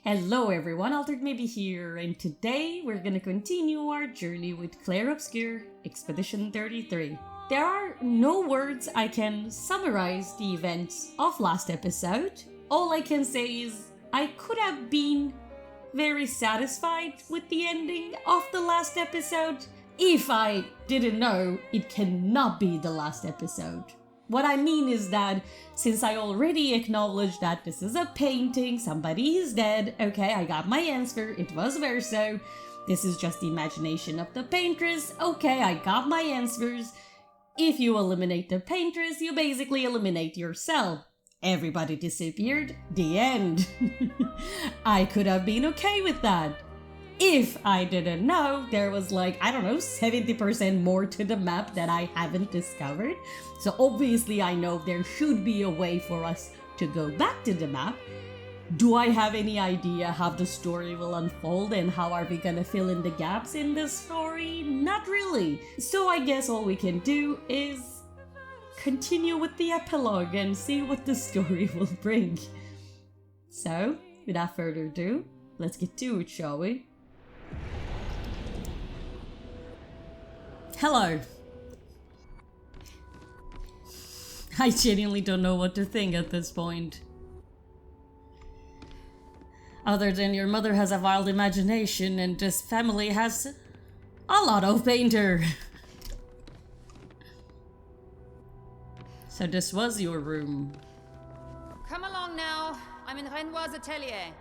Hello everyone, Alteredmaybe here, and today we're gonna continue our journey with Clair Obscur, Expedition 33. There are no words I can summarize the events of last episode. All I can say is I could have been very satisfied with the ending of the last episode if I didn't know it cannot be the last episode. What I mean is that since I already acknowledged that this is a painting, somebody is dead, okay, I got my answer, it was Verso. This is just the imagination of the paintress, okay, I got my answers. If you eliminate the paintress, you basically eliminate yourself. Everybody disappeared, the end. I could have been okay with that. If I didn't know, there was like, I don't know, 70% more to the map that I haven't discovered. So obviously I know there should be a way for us to go back to the map. Do I have any idea how the story will unfold and how are we gonna fill in the gaps in this story? Not really. So I guess all we can do is continue with the epilogue and see what the story will bring. So, without further ado, let's get to it, shall we? Hello. I genuinely don't know what to think at this point. Other than your mother has a wild imagination and this family has a lot of painter. So this was your room. Come along now. I'm in Renoir's atelier.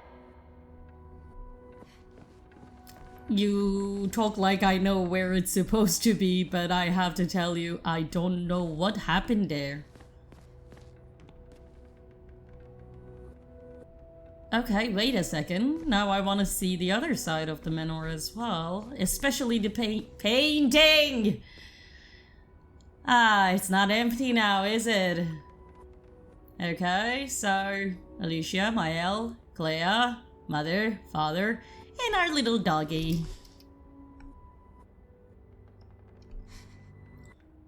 You talk like I know where it's supposed to be, but I have to tell you, I don't know what happened there. Okay, wait a second. Now I want to see the other side of the manor as well. Especially the painting! Ah, it's not empty now, is it? Okay, so Alicia, Maelle, Claire, mother, father, and our little doggy.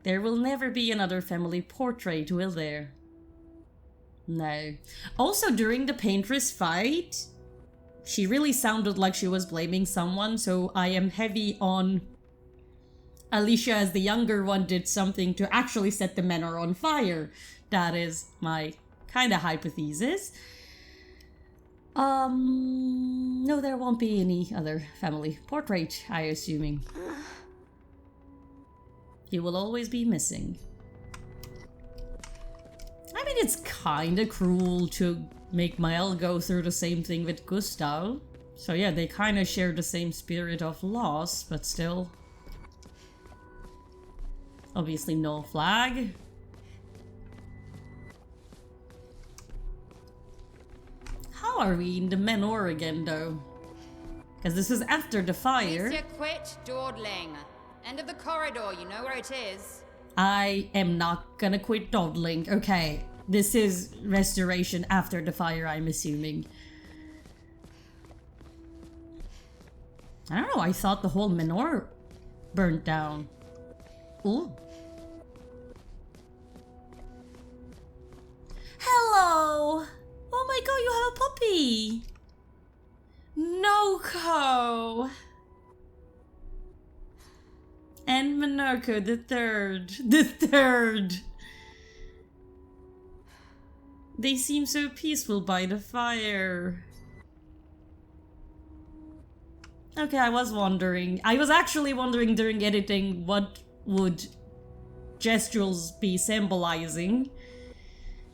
There will never be another family portrait, will there? No. Also, during the paintress fight, she really sounded like she was blaming someone, so I am heavy on Alicia as the younger one did something to actually set the manor on fire. That is my kind of hypothesis. No, there won't be any other family portrait, I assuming. He will always be missing. I mean, it's kind of cruel to make Maelle go through the same thing with Gustav. So yeah, they kind of share the same spirit of loss, but still. Obviously no flag. How are we in the manor again, though? Because this is after the fire. Please quit dawdling. End of the corridor, you know where it is. I am not gonna quit dawdling. Okay, this is restoration after the fire, I'm assuming. I don't know, I thought the whole manor burnt down. Ooh. Hello! Oh my god, you have a puppy! Noko! And Monoko, the third. The third! They seem so peaceful by the fire. Okay, I was wondering. I was actually wondering during editing what would gesturals be symbolizing.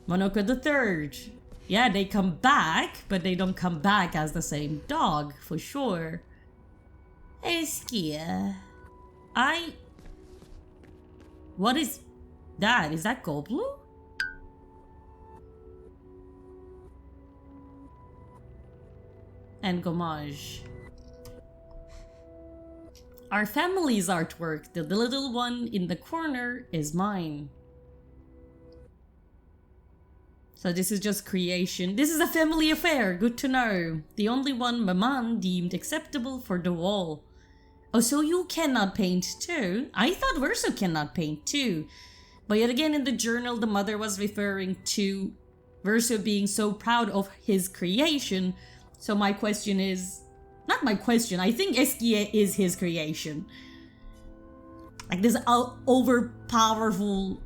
Monoko the third. Yeah, they come back, but they don't come back as the same dog, for sure. Eskia. What is that? Is that Goblu? And Gommage. Our family's artwork, the little one in the corner, is mine. So this is just creation. This is a family affair, good to know. The only one Maman deemed acceptable for the wall. Oh, so you cannot paint too? I thought Verso cannot paint too. But yet again in the journal, the mother was referring to Verso being so proud of his creation So my question is... Not my question, I think Eskia is his creation. Like this overpowerful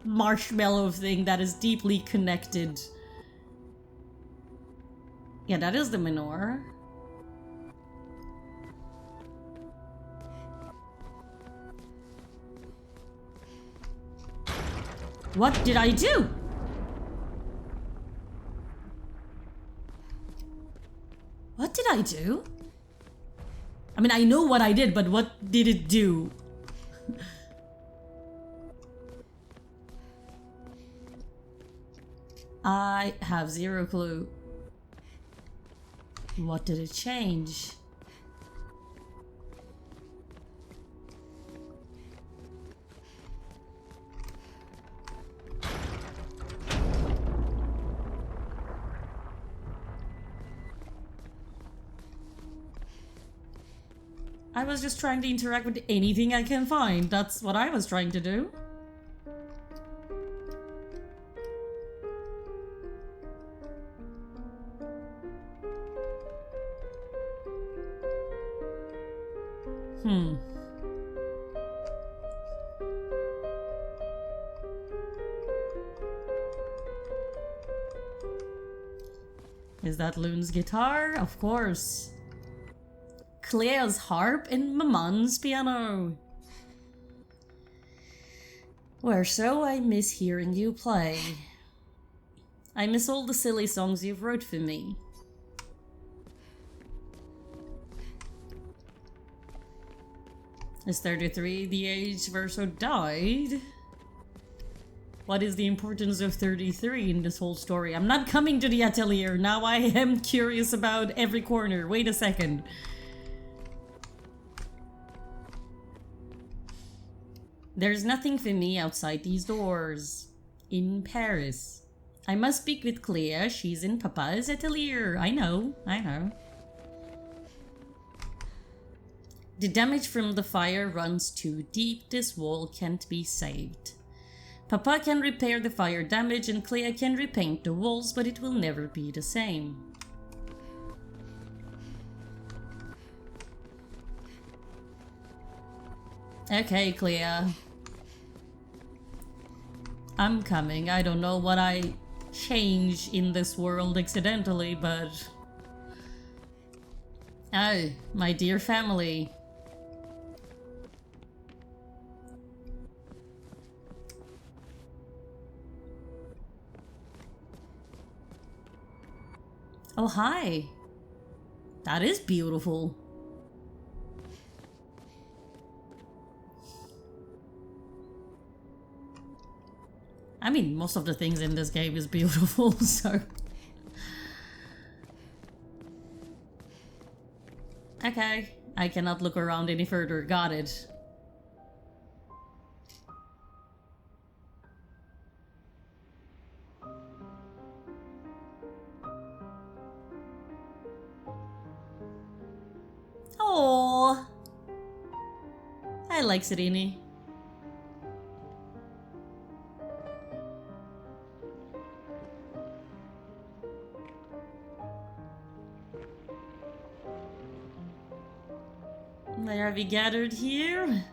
marshmallow thing that is deeply connected. Yeah, that is the manure. What did I do? What did I do? I mean, I know what I did, but what did it do? I have zero clue. What did it change? I was just trying to interact with anything I can find. That's what I was trying to do. Is that Loon's guitar? Of course. Claire's harp and Maman's piano. Verso, I miss hearing you play. I miss all the silly songs you've wrote for me. Is 33 the age Verso died? What is the importance of 33 in this whole story? I'm not coming to the atelier. Now I am curious about every corner. Wait a second. There's nothing for me outside these doors. In Paris. I must speak with Claire. She's in Papa's atelier. I know. The damage from the fire runs too deep. This wall can't be saved. Papa can repair the fire damage and Claire can repaint the walls, but it will never be the same. Okay, Claire. I'm coming. I don't know what I changed in this world accidentally, but... Oh, my dear family. Oh, hi. That is beautiful. I mean, most of the things in this game is beautiful, so... Okay, I cannot look around any further. Got it. Oh, I like Serini. Why are we gathered here?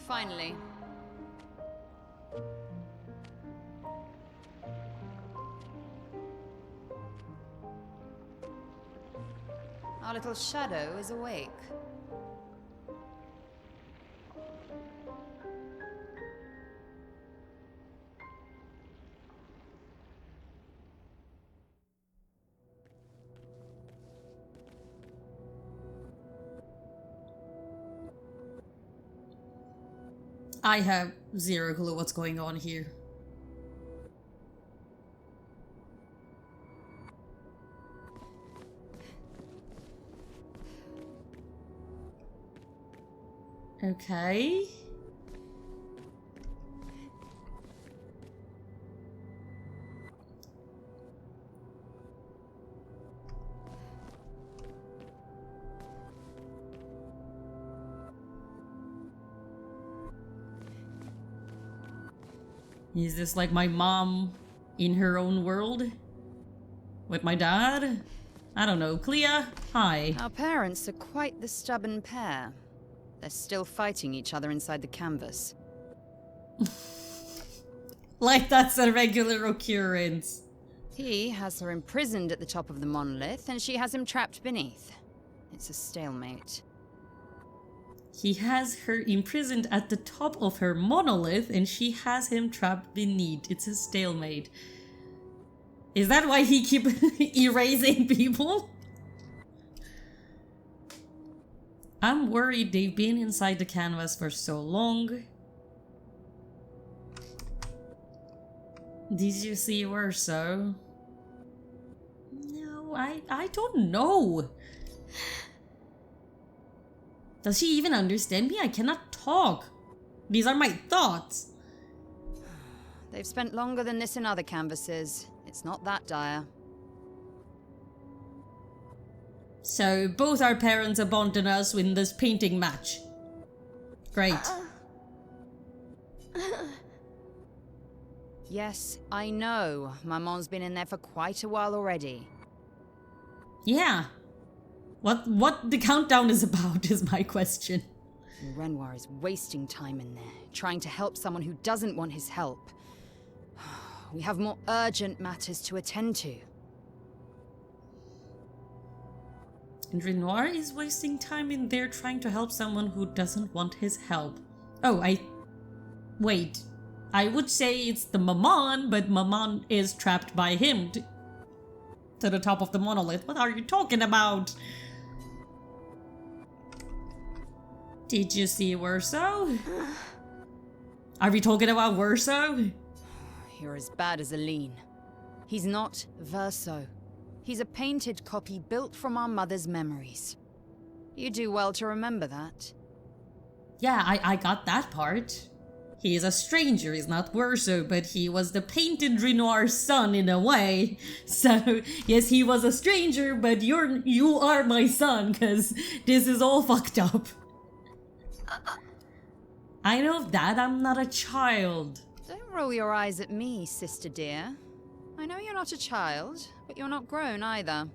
Finally. Our little shadow is awake. I have zero clue what's going on here. Okay. Is this like my mom in her own world? With my dad? I don't know. Clea, hi. Our parents are quite the stubborn pair. They're still fighting each other inside the canvas. Like that's a regular occurrence. He has her imprisoned at the top of the monolith, and she has him trapped beneath. It's a stalemate. He has her imprisoned at the top of her monolith, and she has him trapped beneath. It's a stalemate. Is that why he keep erasing people? I'm worried they've been inside the canvas for so long. Did you see Verso? No, I don't know. Does she even understand me? I cannot talk. These are my thoughts. They've spent longer than this in other canvases. It's not that dire. So, both our parents abandoned us in this painting match. Great. Yes, I know. Maman's been in there for quite a while already. Yeah. What the countdown is about is my question. Renoir is wasting time in there, trying to help someone who doesn't want his help. We have more urgent matters to attend to. And Renoir is wasting time in there trying to help someone who doesn't want his help. Oh, wait. I would say it's the Maman, but Maman is trapped by him to the top of the monolith. What are you talking about? Did you see Verso? Are we talking about Verso? You're as bad as Aline. He's not Verso. He's a painted copy built from our mother's memories. You do well to remember that. Yeah, I got that part. He is a stranger, he's not Verso, but he was the painted Renoir's son in a way. So, yes, he was a stranger, but you are my son, cause this is all fucked up. I know that I'm not a child. Don't roll your eyes at me, sister dear. I know you're not a child, but you're not grown either.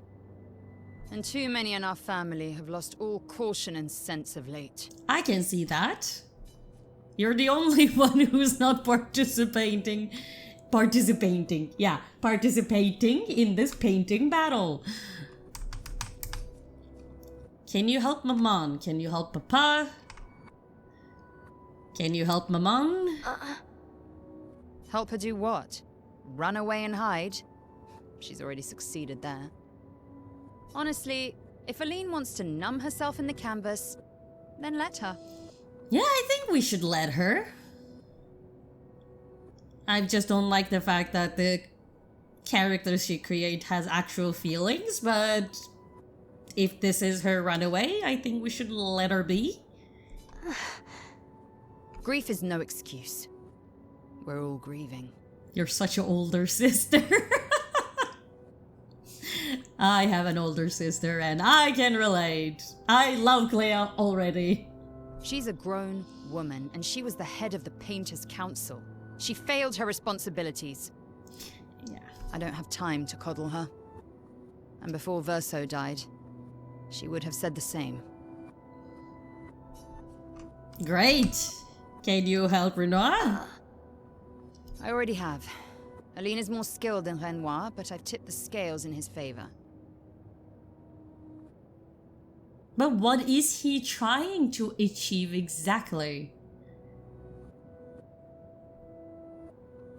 And too many in our family have lost all caution and sense of late. I can see that. You're the only one who's not participating in this painting battle. Can you help Maman? Can you help Papa? Can you help Maman? Help her do what? Run away and hide? She's already succeeded there. Honestly, if Aline wants to numb herself in the canvas, then let her. Yeah, I think we should let her. I just don't like the fact that the character she creates has actual feelings, but if this is her runaway, I think we should let her be. Grief is no excuse. We're all grieving. You're such an older sister. I have an older sister and I can relate. I love Claire already. She's a grown woman, and she was the head of the Painters' Council. She failed her responsibilities. Yeah. I don't have time to coddle her. And before Verso died, she would have said the same. Great. Can you help Renoir? I already have. Aline is more skilled than Renoir, but I've tipped the scales in his favor. But what is he trying to achieve exactly?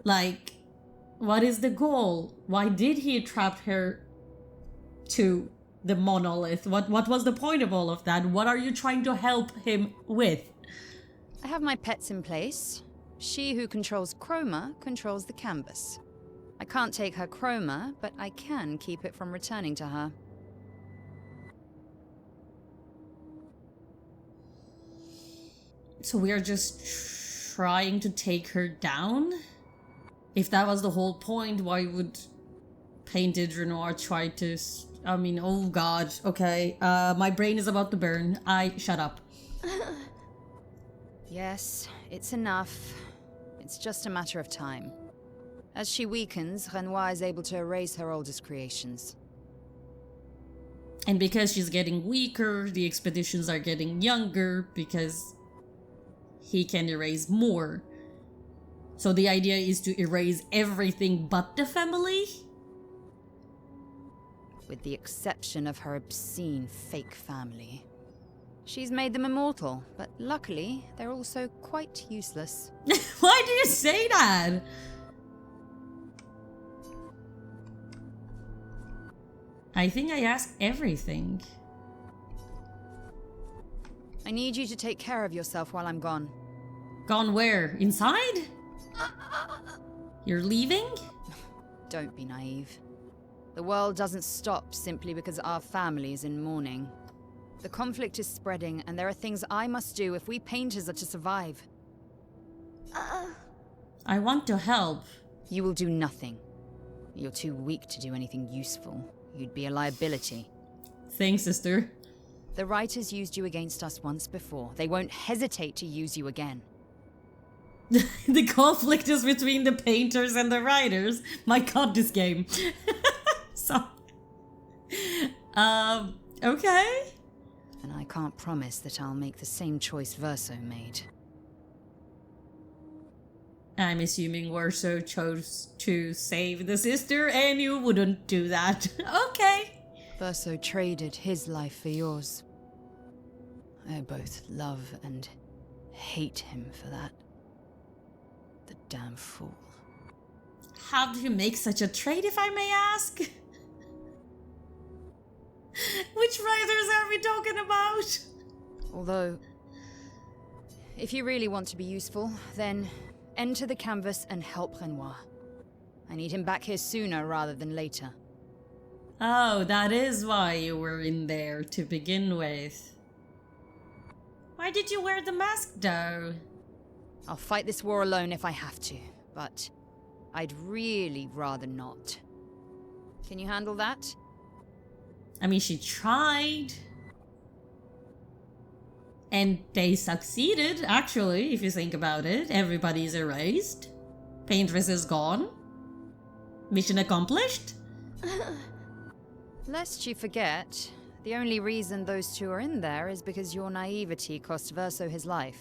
Like, what is the goal? Why did he trap her to the monolith? What was the point of all of that? What are you trying to help him with? I have my pets in place. She who controls chroma controls the canvas. I can't take her chroma, but I can keep it from returning to her. So we are just trying to take her down? If that was the whole point, why would Painted Renoir try to... I mean, oh god, okay. My brain is about to burn. Shut up. Yes, it's enough. It's just a matter of time. As she weakens, Renoir is able to erase her oldest creations. And because she's getting weaker, the expeditions are getting younger because he can erase more. So the idea is to erase everything but the family? With the exception of her obscene fake family. She's made them immortal, but luckily, they're also quite useless. Why do you say that? I think I asked everything. I need you to take care of yourself while I'm gone. Gone where? Inside? You're leaving? Don't be naive. The world doesn't stop simply because our family is in mourning. The conflict is spreading, and there are things I must do if we painters are to survive. I want to help. You will do nothing. You're too weak to do anything useful. You'd be a liability. Thanks, sister. The writers used you against us once before. They won't hesitate to use you again. The conflict is between the painters and the writers. My god, this game. So... okay. And I can't promise that I'll make the same choice Verso made. I'm assuming Verso chose to save the sister and you wouldn't do that. Okay. Verso traded his life for yours. I both love and hate him for that. The damn fool. How do you make such a trade, if I may ask? Which writers are we talking about? Although, if you really want to be useful, then enter the canvas and help Renoir. I need him back here sooner rather than later. Oh, that is why you were in there to begin with. Why did you wear the mask, though? I'll fight this war alone if I have to, but I'd really rather not. Can you handle that? I mean, she tried. And they succeeded, actually, if you think about it. Everybody's erased. Paintress is gone. Mission accomplished. Lest you forget, the only reason those two are in there is because your naivety cost Verso his life.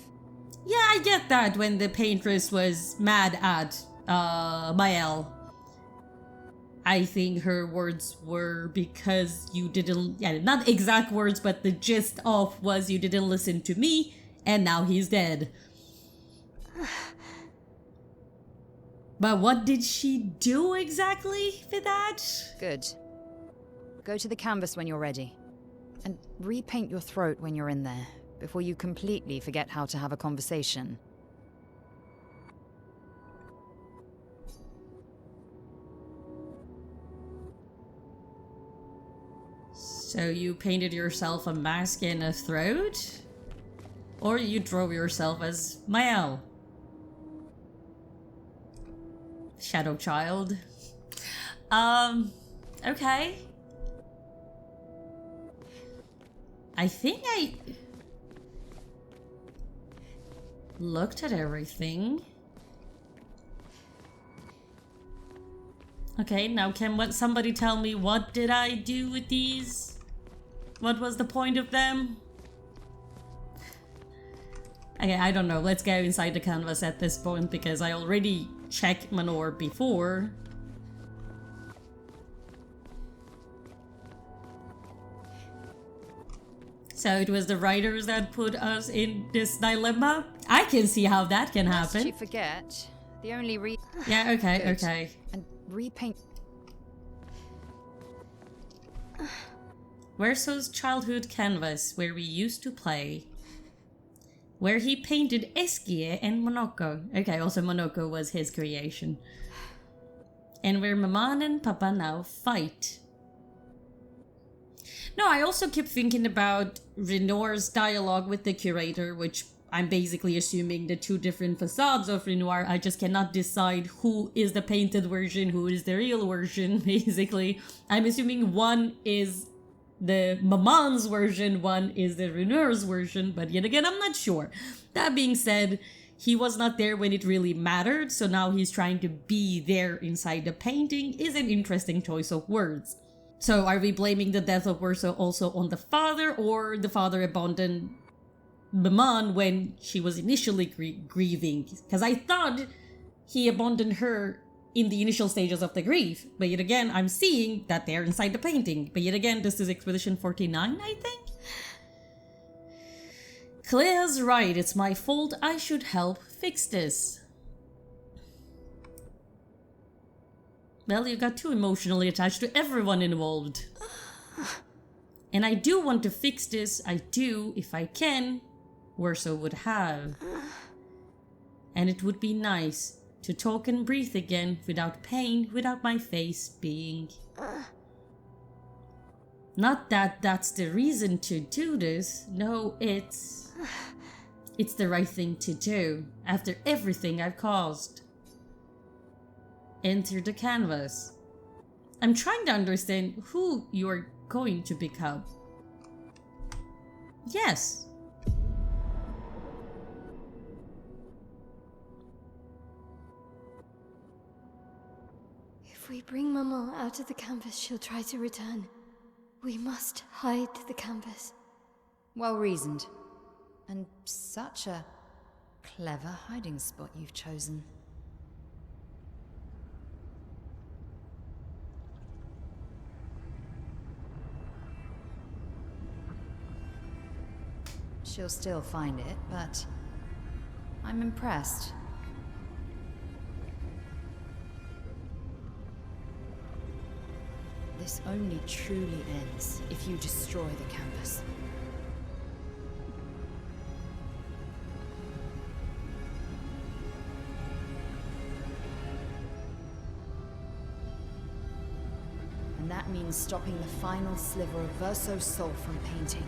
Yeah, I get that when the Paintress was mad at Maelle. I think her words were because you didn't, yeah, not exact words, but the gist of was you didn't listen to me, and now he's dead. But what did she do exactly for that? Good. Go to the canvas when you're ready. And repaint your throat when you're in there, before you completely forget how to have a conversation. So you painted yourself a mask and a throat? Or you draw yourself as Maelle? Shadow child. Okay. I think I looked at everything. Okay, now can somebody tell me what did I do with these? What was the point of them? Okay, I don't know. Let's go inside the canvas at this point because I already checked Manor before. So it was the writers that put us in this dilemma? I can see how that can happen. Lest you forget, the only Yeah, okay, Good. okay. And repaint. Verso's childhood canvas where we used to play. Where he painted Esquie and Monoko. Okay, also Monoko was his creation. And where Maman and Papa now fight. No, I also keep thinking about Renoir's dialogue with the curator, which I'm basically assuming the two different facades of Renoir. I just cannot decide who is the painted version, who is the real version, basically. I'm assuming one is the Maman's version, one is the Renoir's version, but yet again, I'm not sure. That being said, he was not there when it really mattered, so now he's trying to be there inside the painting is an interesting choice of words. So are we blaming the death of Verso also on the father, or the father abandoned Maman when she was initially grieving? Because I thought he abandoned her in the initial stages of the grief, but yet again I'm seeing that they're inside the painting. But yet again, this is Expedition 49, I think? Claire's right, it's my fault, I should help fix this. Well, you got too emotionally attached to everyone involved. And I do want to fix this, I do, if I can. Verso would have. And it would be nice to talk and breathe again without pain, without my face being... Not that that's the reason to do this, no, it's the right thing to do, after everything I've caused. Enter the canvas. I'm trying to understand who you're going to become. Yes. If we bring Maman out of the canvas, she'll try to return. We must hide the canvas. Well reasoned. And such a clever hiding spot you've chosen. She'll still find it, but I'm impressed. This only truly ends if you destroy the canvas. And that means stopping the final sliver of Verso's soul from painting.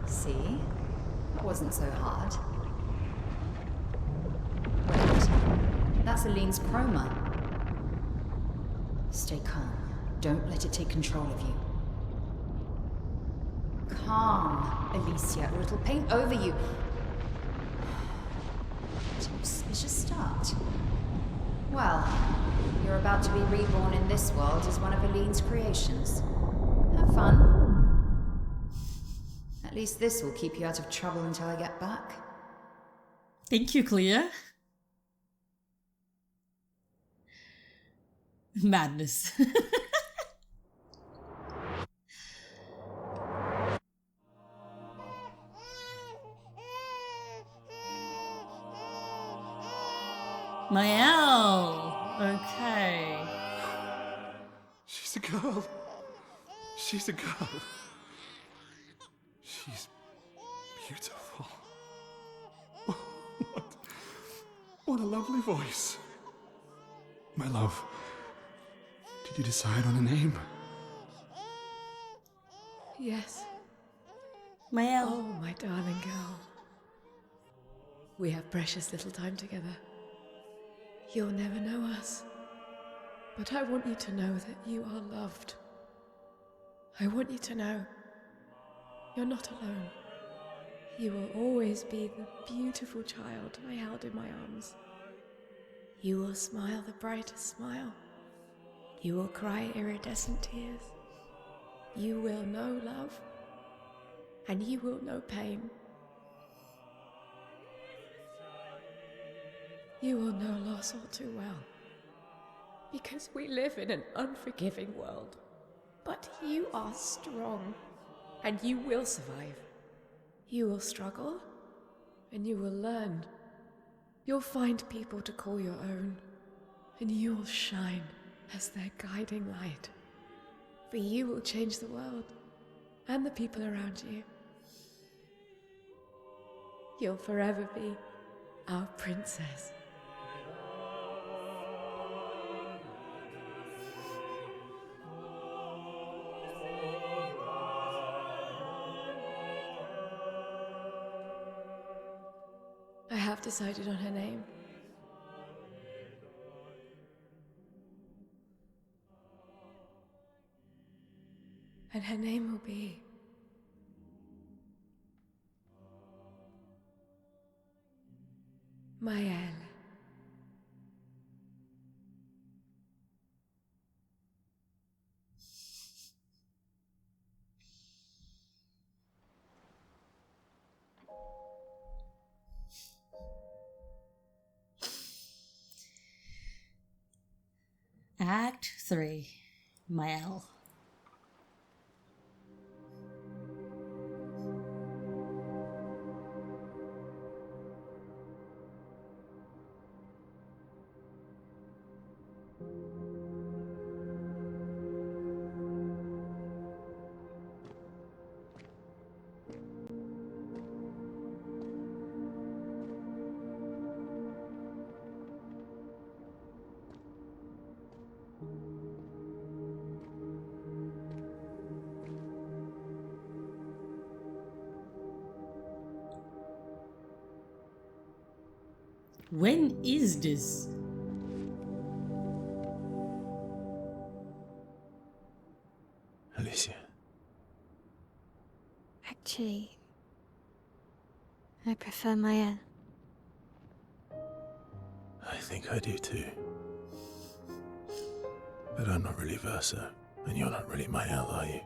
See? That wasn't so hard. Wait, that's Aline's chroma. Stay calm. Don't let it take control of you. Calm, Alicia, or it'll paint over you. What an auspicious start. Well, you're about to be reborn in this world as one of Aline's creations. Have fun. At least this will keep you out of trouble until I get back. Thank you, Claire. Madness. Maelle. Okay. She's a girl. She's a girl. She's beautiful. What a lovely voice. My love, did you decide on a name? Yes. Maelle. Oh, my darling girl. We have precious little time together. You'll never know us. But I want you to know that you are loved. I want you to know you're not alone. You will always be the beautiful child I held in my arms. You will smile the brightest smile. You will cry iridescent tears. You will know love. And you will know pain. You will know loss all too well. Because we live in an unforgiving world. But you are strong. And you will survive. You will struggle. And you will learn. You'll find people to call your own. And you will shine as their guiding light. For you will change the world. And the people around you. You'll forever be our princess. I have decided on her name. And her name will be... Maelle. Act 3. Maelle. When is this? Alicia. Actually, I prefer Maelle. I think I do too. But I'm not really Verso, and you're not really Maelle, are you?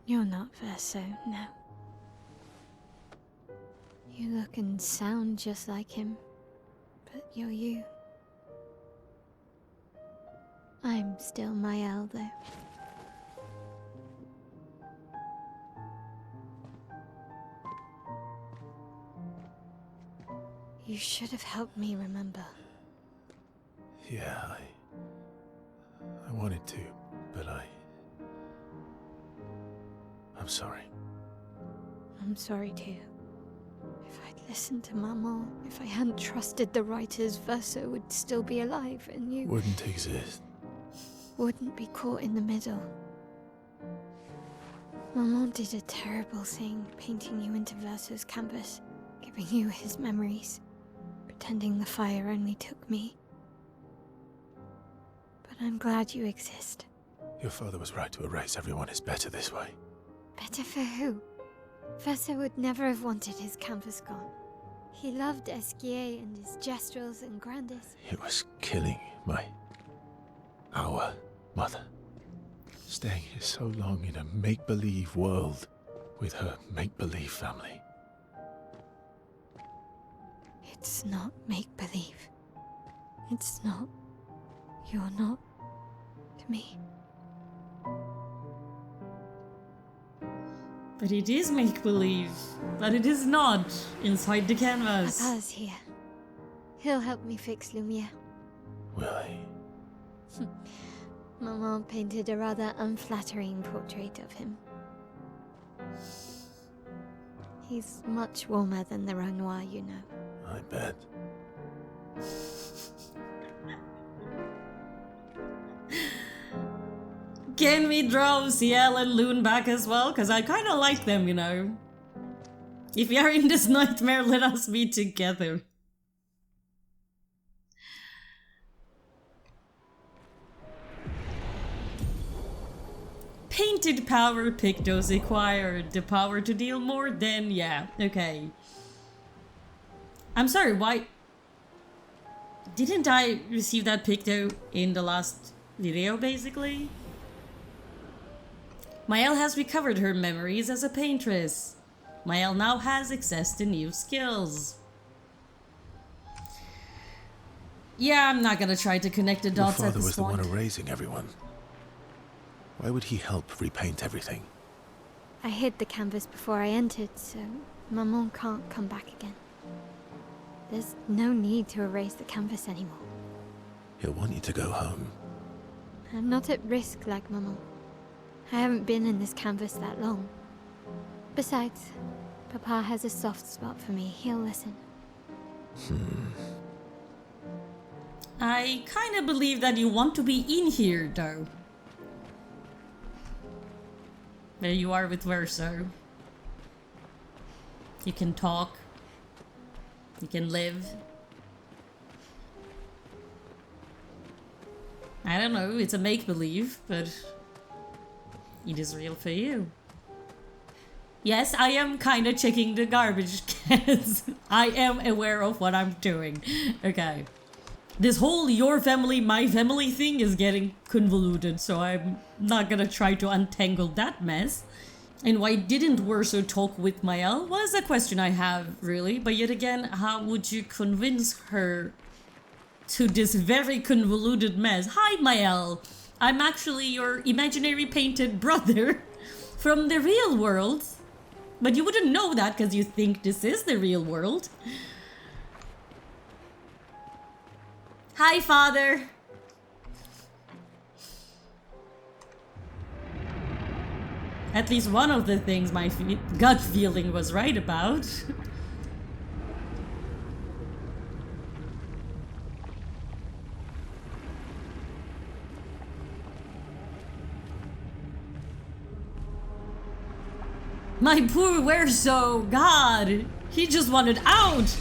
You're not Verso, no. You look and sound just like him, but you're you. I'm still Maelle, though. You should have helped me remember. Yeah, I wanted to, but I'm sorry. I'm sorry too. If I'd listened to Maman, if I hadn't trusted the writers, Verso would still be alive and you Wouldn't exist. wouldn't be caught in the middle. Maman did a terrible thing, painting you into Verso's canvas, giving you his memories, pretending the fire only took me. But I'm glad you exist. Your father was right to erase everyone is better this way. Better for who? Verso would never have wanted his canvas gone. He loved Esquier and his gestrels and Grandis. It was killing our mother. Staying here so long in a make-believe world with her make-believe family. It's not make-believe. It's not. You're not to me. But it is make-believe. But it is not inside the canvas. Papa's here. He'll help me fix Lumiere. Will he? Maman painted a rather unflattering portrait of him. He's much warmer than the Renoir, you know. I bet. Can we draw Ciel and Loon back as well? Because I kind of like them, you know. If we are in this nightmare, let us be together. Painted power Pictos acquired. The power to deal more than... yeah, okay. I'm sorry, why... didn't I receive that Picto in the last video, basically? Maelle has recovered her memories as a paintress. Maelle now has access to new skills. Yeah, I'm not gonna try to connect the dots at Your father this was the point. one erasing everyone. Why would he help repaint everything? I hid the canvas before I entered, so Maman can't come back again. There's no need to erase the canvas anymore. He'll want you to go home. I'm not at risk like Maman. I haven't been in this canvas that long. Besides, Papa has a soft spot for me. He'll listen. I kind of believe that you want to be in here, though. There you are with Verso. You can talk. You can live. I don't know, it's a make-believe, but it is real for you. Yes, I am kind of checking the garbage cans. I am aware of what I'm doing. Okay. This whole your family, my family thing is getting convoluted, so I'm not gonna try to untangle that mess. And why didn't Verso talk with Maelle was a question I have, really. But yet again, how would you convince her to this very convoluted mess? Hi, Maelle. I'm actually your imaginary painted brother from the real world. But you wouldn't know that because you think this is the real world. Hi, Father. At least one of the things my gut feeling was right about. My poor Verso, God, he just wanted out.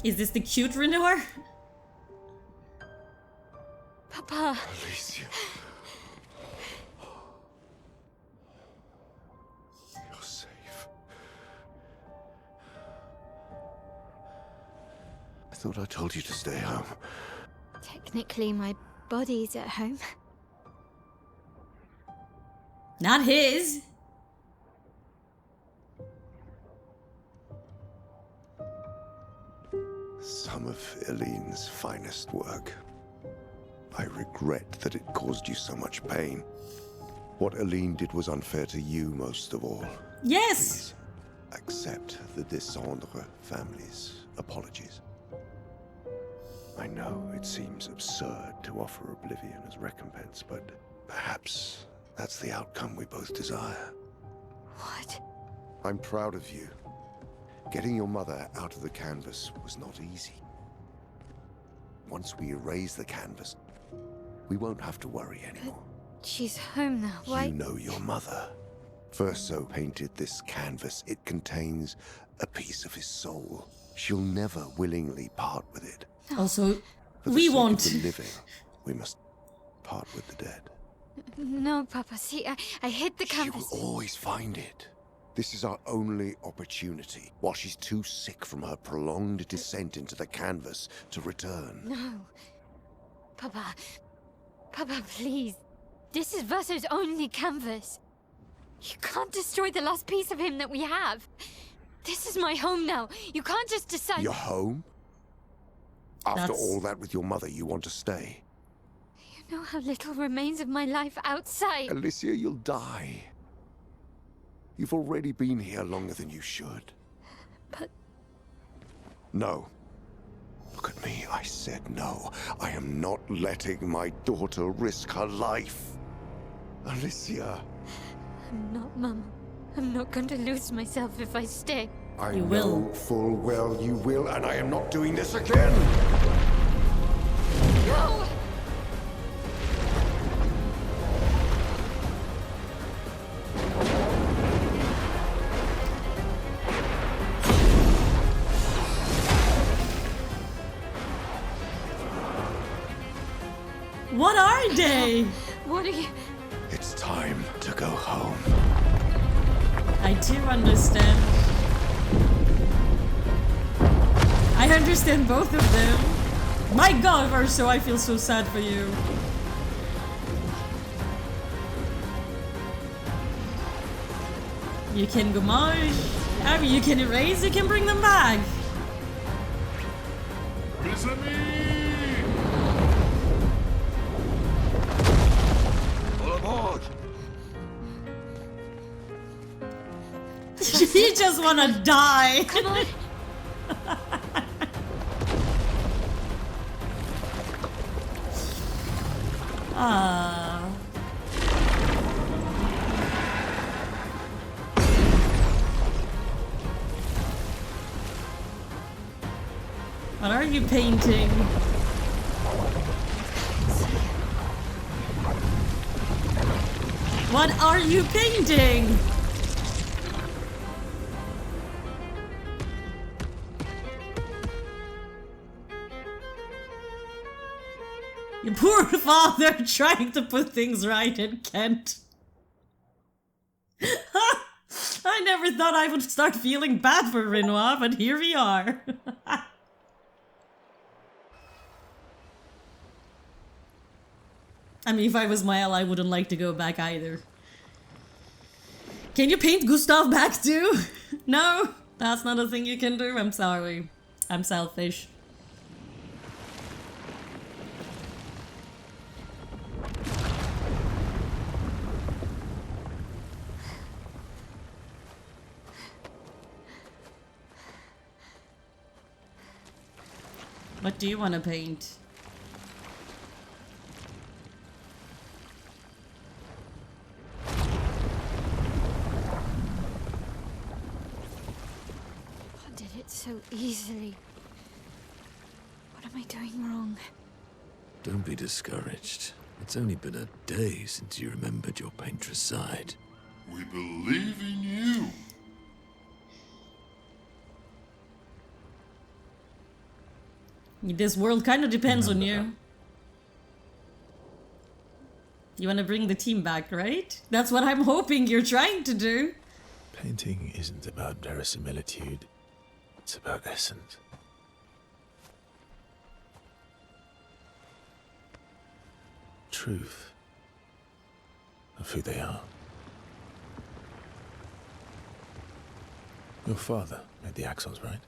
Is this the cute Renor? Papa. Alicia. You're safe. I thought I told you to stay home. Technically, my body's at home. Not his. Some of Eileen's finest work. I regret that it caused you so much pain. What Eileen did was unfair to you most of all. Yes. Please accept the Descendre family's apologies. I know it seems absurd to offer oblivion as recompense, but perhaps that's the outcome we both desire. What? I'm proud of you. Getting your mother out of the canvas was not easy. Once we erase the canvas, we won't have to worry anymore. She's home now. Why? You know your mother. Verso painted this canvas. It contains a piece of his soul. She'll never willingly part with it. Also, For the we sake won't. of the living, we must part with the dead. No, Papa. See, I hid the canvas. She will always find it. This is our only opportunity, while she's too sick from her prolonged descent into the canvas to return. No. Papa. Papa, please. This is Verso's only canvas. You can't destroy the last piece of him that we have. This is my home now. You can't just decide... Your home? After That's- all that with your mother, you want to stay? You know how little remains of my life outside. Alicia, you'll die. You've already been here longer than you should. But... No. Look at me, I said no. I am not letting my daughter risk her life. Alicia. I'm not, Mama. I'm not going to lose myself if I stay. I You know will. full well you will, and I am not doing this again! No! What are they? What are you... It's time to go home. I do understand. I understand both of them. My God, Verso, I feel so sad for you. You can gommage. I mean, you can erase, you can bring them back. All aboard! You just wanna die. Come on! Ah. What are you painting? What are you painting? Your poor father trying to put things right in Kent. I never thought I would start feeling bad for Renoir, but here we are. I mean, if I was Maelle, I wouldn't like to go back either. Can you paint Gustav back too? No, that's not a thing you can do. I'm sorry. I'm selfish. What do you want to paint? I did it so easily. What am I doing wrong? Don't be discouraged. It's only been a day since you remembered your painter's side. We believe in you. This world kind of depends on you. You want to bring the team back, right? That's what I'm hoping you're trying to do. Painting isn't about verisimilitude. It's about essence. Truth of who they are. Your father made the axons, right?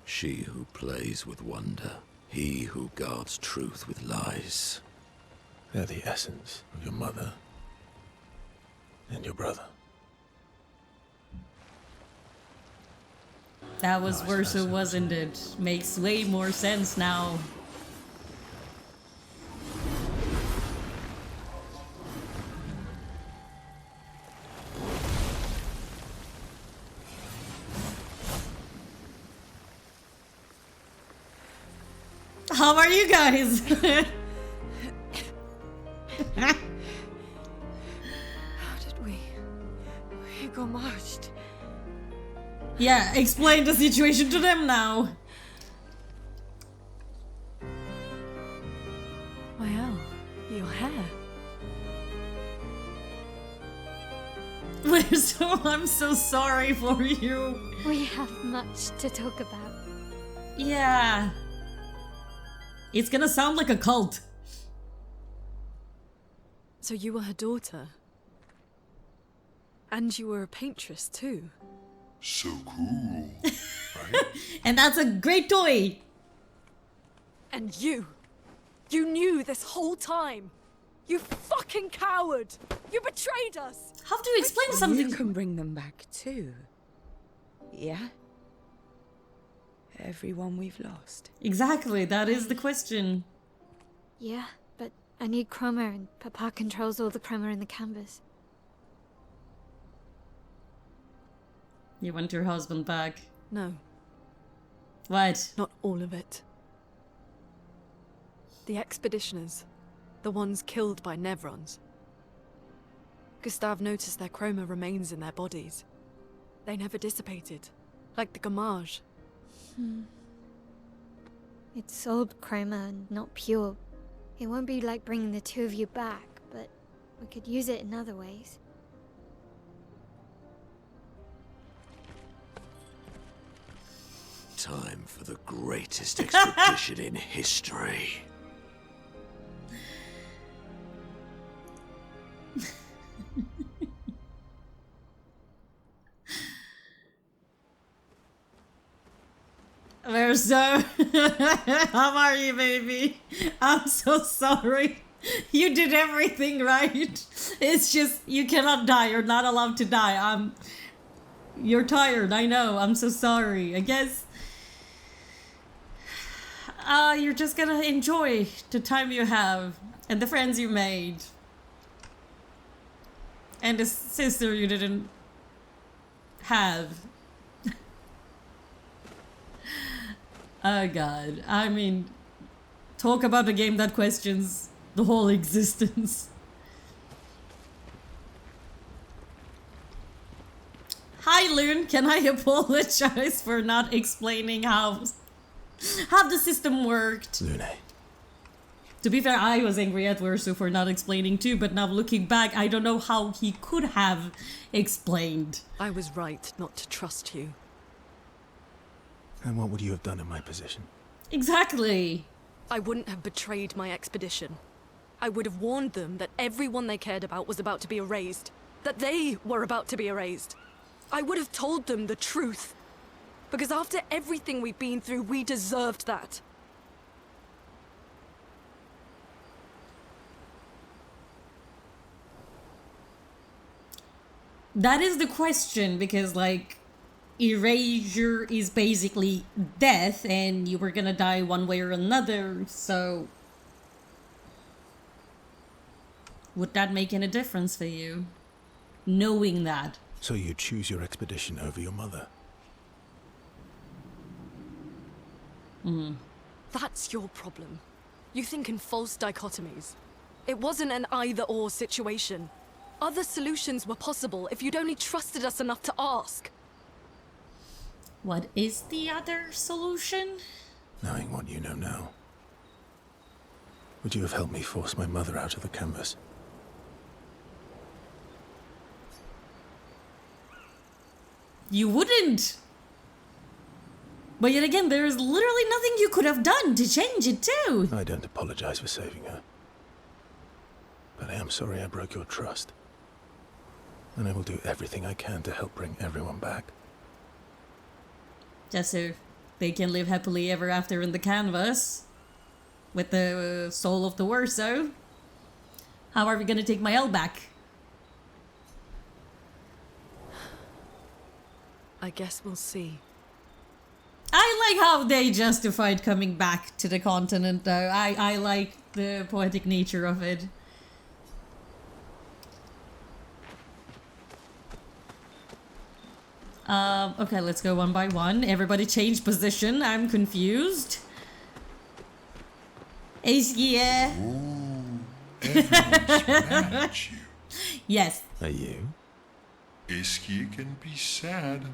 She who plays with wonder, he who guards truth with lies. They're the essence of your mother and your brother. That was Verso, wasn't it? Makes way more sense now. How are you guys? How did we got marched? Yeah, explain the situation to them now. Maelle, your hair. Verso, I'm so sorry for you. We have much to talk about. Yeah. It's gonna sound like a cult. So you were her daughter? And you were a paintress too? So cool, right? And that's a great toy. And you knew this whole time! You fucking coward! You betrayed us! How do you explain something? You can bring them back too. Yeah? Everyone we've lost. Exactly, that is the question. Yeah, but I need chroma and Papa controls all the chroma in the canvas. You want your husband back? No, What? not all of it. The expeditioners. The ones killed by Nevrons. Gustave noticed their chroma remains in their bodies. They never dissipated, like the gamage. It's sold chroma and not pure. It won't be like bringing the two of you back, but we could use it in other ways. Time for the greatest expedition in history. Verso, how are you, baby? I'm so sorry. You did everything right. It's just, you cannot die. You're not allowed to die. You're tired, I know. I'm so sorry. I guess... you're just gonna enjoy the time you have. And the friends you made. And the sister you didn't have. Oh god. I mean, talk about a game that questions the whole existence. Hi Loon, can I apologize for not explaining how the system worked? Lune. To be fair, I was angry at Verso for not explaining too, but now looking back, I don't know how he could have explained. I was right not to trust you. And what would you have done in my position? Exactly. I wouldn't have betrayed my expedition. I would have warned them that everyone they cared about was about to be erased. That they were about to be erased. I would have told them the truth. Because after everything we've been through, we deserved that. That is the question, because like erasure is basically death and you were gonna die one way or another, so would that make any difference for you, knowing that? So you choose your expedition over your mother? That's your problem. You think in false dichotomies. It wasn't an either-or situation. Other solutions were possible if you'd only trusted us enough to ask. What is the other solution? Knowing what you know now, would you have helped me force my mother out of the canvas? You wouldn't! But yet again, there is literally nothing you could have done to change it too! I don't apologize for saving her. But I am sorry I broke your trust. And I will do everything I can to help bring everyone back. Just so they can live happily ever after in the canvas. With the soul of the Verso. How are we gonna take Maelle back? I guess we'll see. I like how they justified coming back to the continent though. I like the poetic nature of it. Okay, let's go one by one. Everybody change position. I'm confused. Yeah. Ooh, everyone's mad at you. Yes. Are you? Iskia can be sad,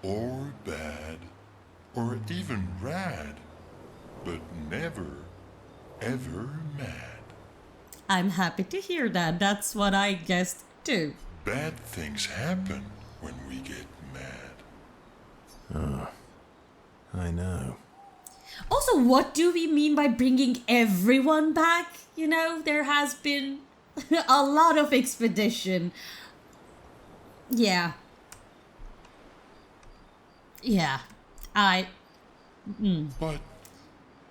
or bad, or even rad, but never, ever mad. I'm happy to hear that. That's what I guessed too. Bad things happen when we get mad. Oh, I know. Also, what do we mean by bringing everyone back? You know, there has been a lot of expedition. Yeah. Yeah. But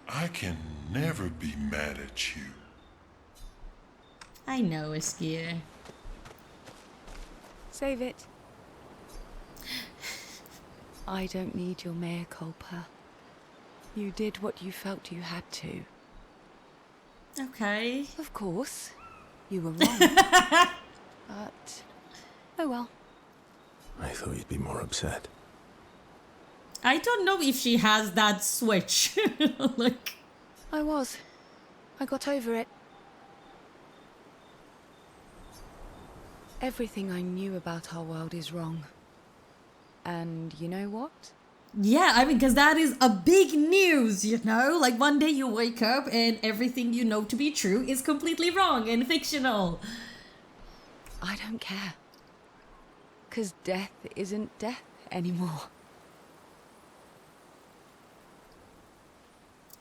I can never be mad at you. I know, Iskia. Save it. I don't need your mea culpa. You did what you felt you had to. Okay. Of course, you were wrong. But, oh well. I thought you'd be more upset. I don't know if she has that switch. Like, I was. I got over it. Everything I knew about our world is wrong. And you know what? yeah, I mean, because that is a big news, you know? Like, one day you wake up and everything you know to be true is completely wrong and fictional. I don't care. 'Cause death isn't death anymore.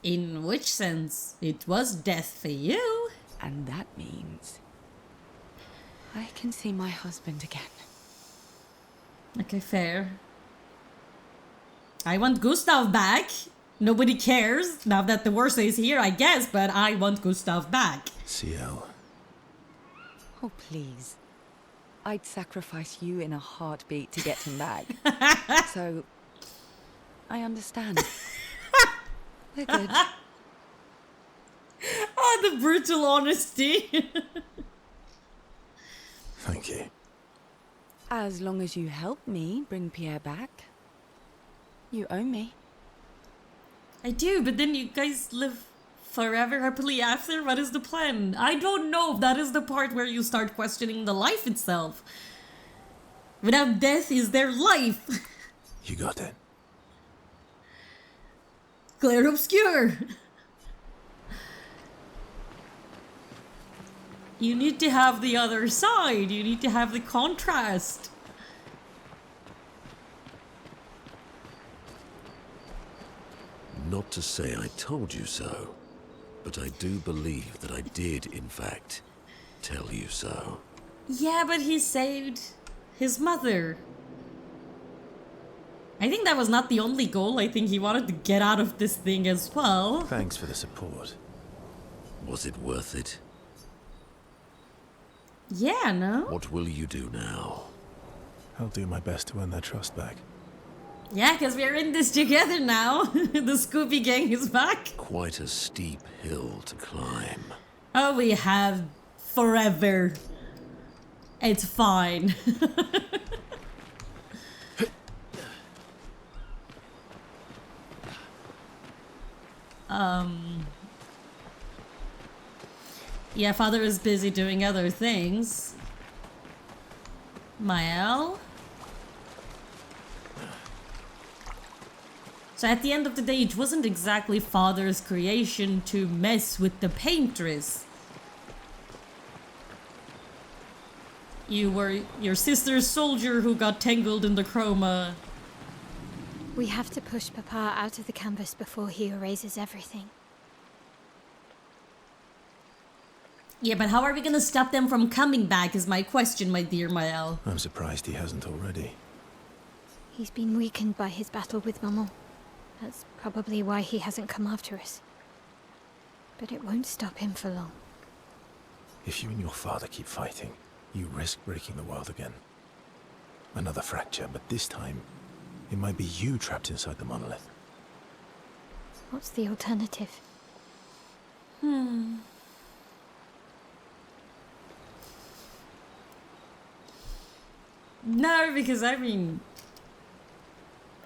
In which sense? It was death for you. And that means I can see my husband again. Okay, fair. I want Gustav back. Nobody cares now that the Verso is here, I guess, but I want Gustav back. CL. Oh, please. I'd sacrifice you in a heartbeat to get him back. So, I understand. We're good. Oh, The brutal honesty. Thank you. As long as you help me bring Pierre back, you owe me. I do, but then you guys live forever happily after? What is the plan? I don't know if that is the part where you start questioning the life itself. Without death, is there life? You got it. Clair Obscur. You need to have the other side. You need to have the contrast. Not to say I told you so, but I do believe that I did, in fact, tell you so. Yeah, but he saved his mother. I think that was not the only goal. I think he wanted to get out of this thing as well. Thanks for the support. Was it worth it? Yeah, no? What will you do now? I'll do my best to earn their trust back. Yeah, because we're in this together now. The Scooby Gang is back. Quite a steep hill to climb. Oh, we have forever. It's fine. Yeah, father is busy doing other things. Maelle? So at the end of the day, it wasn't exactly father's creation to mess with the paintress. You were your sister's soldier who got tangled in the chroma. We have to push Papa out of the canvas before he erases everything. Yeah, but how are we gonna stop them from coming back is my question, my dear Maelle. I'm surprised he hasn't already. He's been weakened by his battle with Maman. That's probably why he hasn't come after us. But it won't stop him for long. If you and your father keep fighting, you risk breaking the world again. Another fracture, but this time, it might be you trapped inside the monolith. What's the alternative? No, because I mean,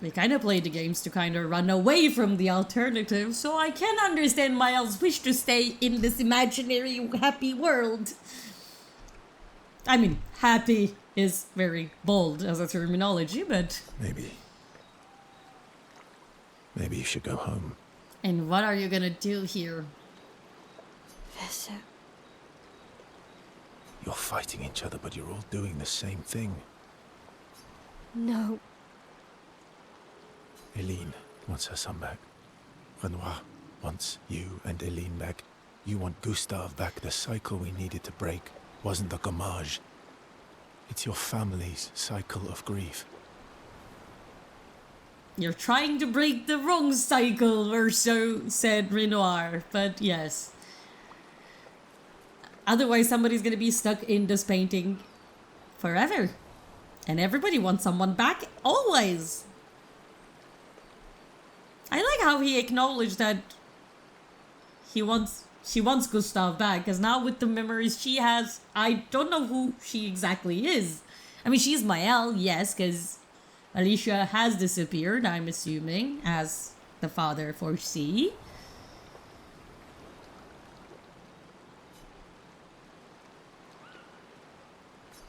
we kind of played the games to kind of run away from the alternative, so I can understand Maelle's wish to stay in this imaginary happy world. I mean, happy is very bold as a terminology, but... Maybe you should go home. And what are you gonna do here? Verso. You're fighting each other, but you're all doing the same thing. No. Eileen wants her son back. Renoir wants you and Eileen back. You want Gustave back. The cycle we needed to break wasn't the gommage. It's your family's cycle of grief. You're trying to break the wrong cycle, or so said Renoir, but yes. Otherwise, somebody's gonna be stuck in this painting forever. And everybody wants someone back, always. I like how he acknowledged that she wants Gustave back, because now with the memories she has, I don't know who she exactly is. I mean, she's Maelle, yes, because Alicia has disappeared, I'm assuming, as the father foresee.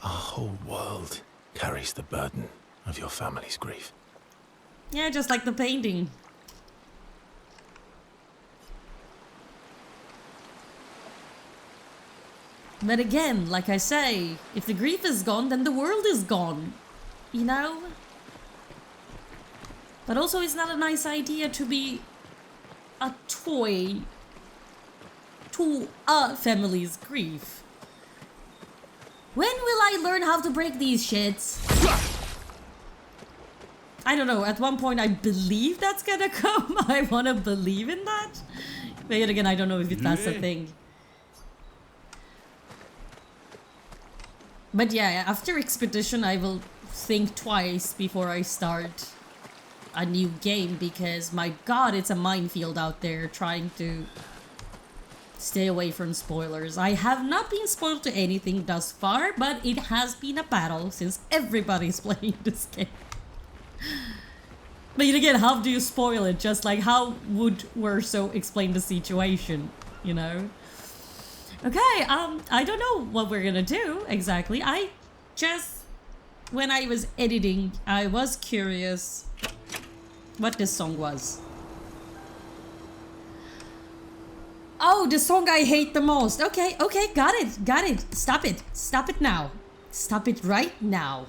Our whole world carries the burden of your family's grief. Yeah, just like the painting. But again, like I say, if the grief is gone, then the world is gone. You know? But also, it's not a nice idea to be a toy to a family's grief. When will I learn how to break these shits? I don't know, at one point I believe that's gonna come. I wanna believe in that. But yet again, I don't know if that's a thing. But yeah, after Expedition, I will think twice before I start a new game, because my god, it's a minefield out there trying to stay away from spoilers. I have not been spoiled to anything thus far, but it has been a battle since everybody's playing this game. But again, how do you spoil it? Just like, how would Verso explain the situation, you know? Okay, I don't know what we're gonna do exactly. I just, when I was editing, I was curious what this song was. Oh, the song I hate the most. Okay, okay, got it. Stop it now. Stop it right now.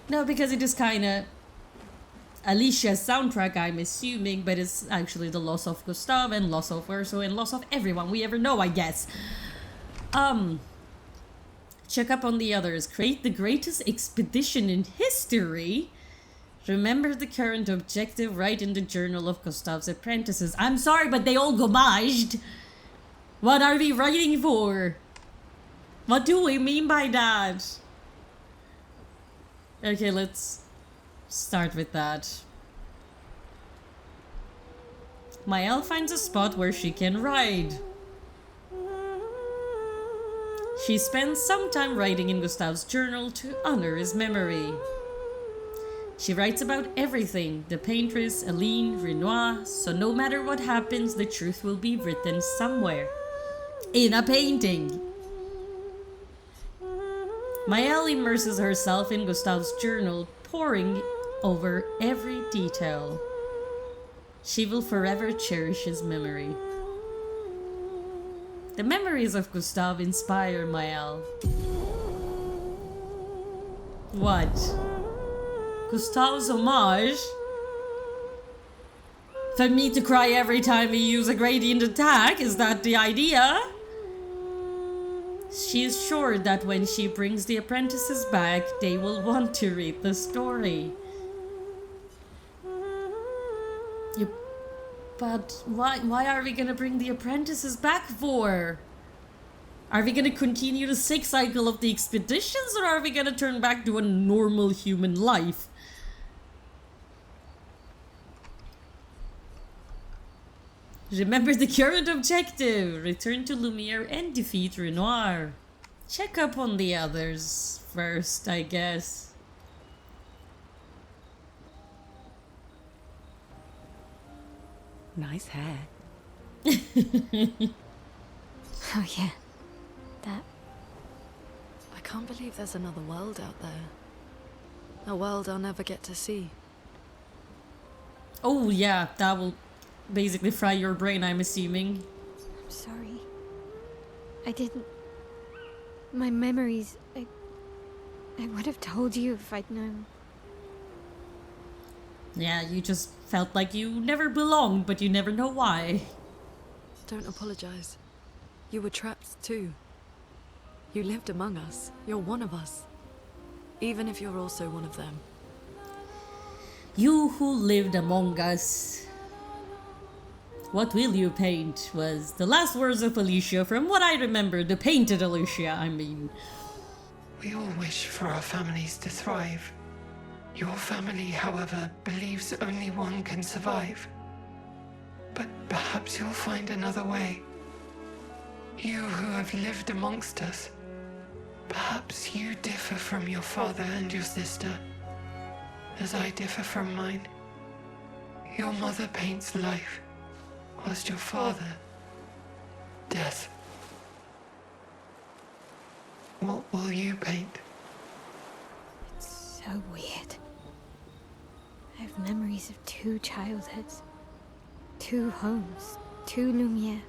No, because it is kind of Alicia's soundtrack, I'm assuming, but it's actually the loss of Gustav and loss of Verso and loss of everyone we ever know, I guess. Check up on the others. Create the greatest expedition in history. Remember the current objective. Write in the journal of Gustav's apprentices. I'm sorry, but they all gommaged. What are we writing for? What do we mean by that? Okay, let's start with that. Maelle finds a spot where she can ride. She spends some time writing in Gustav's journal to honor his memory. She writes about everything, the paintress, Aline, Renoir, so no matter what happens, the truth will be written somewhere. In a painting. Maelle immerses herself in Gustav's journal, poring over every detail. She will forever cherish his memory. The memories of Gustav inspire Maelle. What? Gustav's homage? For me to cry every time we use a gradient attack? Is that the idea? She is sure that when she brings the apprentices back, they will want to read the story. But why are we gonna bring the apprentices back for? Are we gonna continue the sick cycle of the expeditions, or are we gonna turn back to a normal human life? Remember the current objective. Return to Lumiere and defeat Renoir. Check up on the others first, I guess. Nice hair. Oh yeah, that. I can't believe there's another world out there. A world I'll never get to see. Oh yeah, that will basically fry your brain, I'm assuming. I'm sorry. I didn't... My memories... I would have told you if I'd known. Yeah, you just felt like you never belonged, but you never know why. Don't apologize. You were trapped too. You lived among us. You're one of us. Even if you're also one of them. You who lived among us. What will you paint was the last words of Alicia, from what I remember, the painted Alicia, I mean. We all wish for our families to thrive. Your family, however, believes only one can survive. But perhaps you'll find another way. You who have lived amongst us, perhaps you differ from your father and your sister, as I differ from mine. Your mother paints life, whilst your father, death. What will you paint? It's so weird. I have memories of 2 childhoods, 2 homes, 2 Lumiere.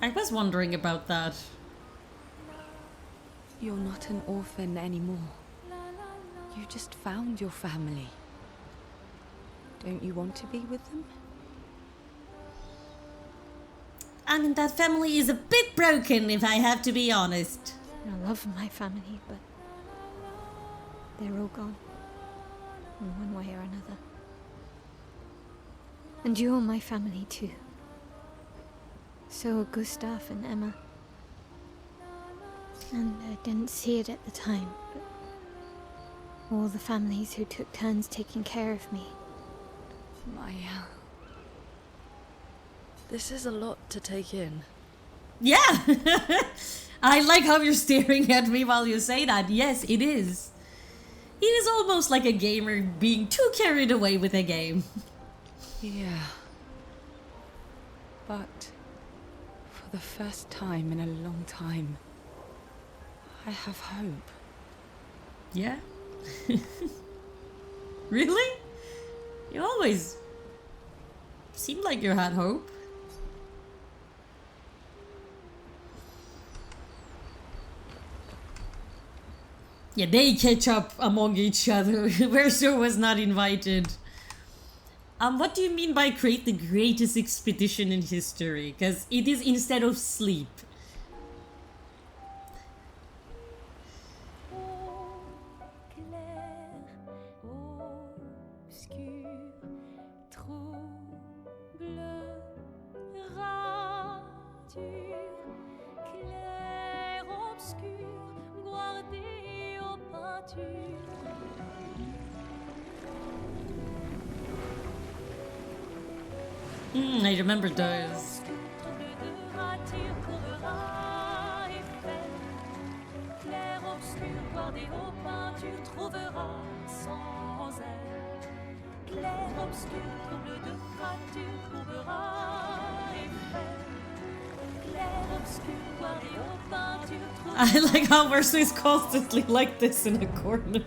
I was wondering about that. You're not an orphan anymore. You just found your family. Don't you want to be with them? I mean, that family is a bit broken, if I have to be honest. I love my family, but they're all gone. In one way or another. And you're my family too. So are Gustav and Emma. And I didn't see it at the time, but all the families who took turns taking care of me. Maelle. This is a lot to take in. Yeah! I like how you're staring at me while you say that. Yes, it is. It is almost like a gamer being too carried away with a game. Yeah. But for the first time in a long time, I have hope. Yeah? Really? You always seemed like you had hope. Yeah, they catch up among each other. Verso was not invited. What do you mean by create the greatest expedition in history? Because it is instead of sleep. I remember those. Clair obscur, bordé aux peintures, trouvera sans elle. Clair obscur, trouble de rature, trouvera effet. Clair obscur, bordé aux peintures, trouvera. I like how Verso is constantly like this in a corner.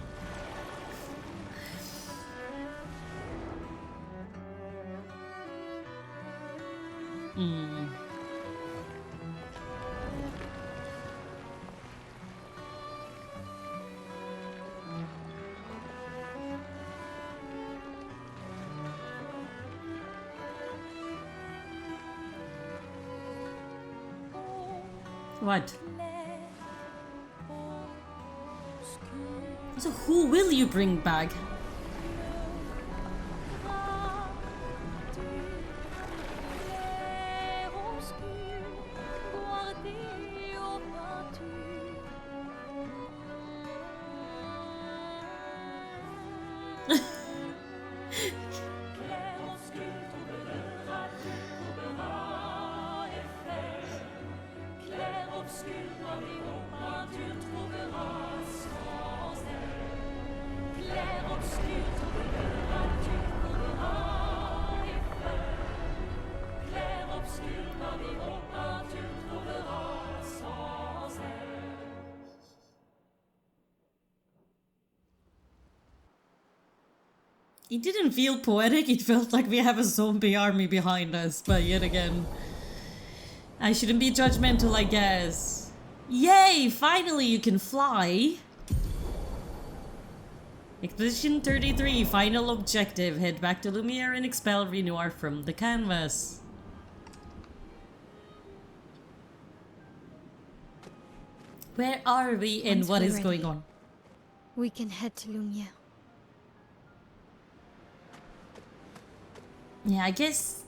What? So who will you bring back? It didn't feel poetic, it felt like we have a zombie army behind us, but yet again, I shouldn't be judgmental, I guess. Yay! Finally you can fly! Expedition 33, final objective. Head back to Lumiere and expel Renoir from the canvas. Where are we and what is going on? We can head to Lumiere. Yeah, I guess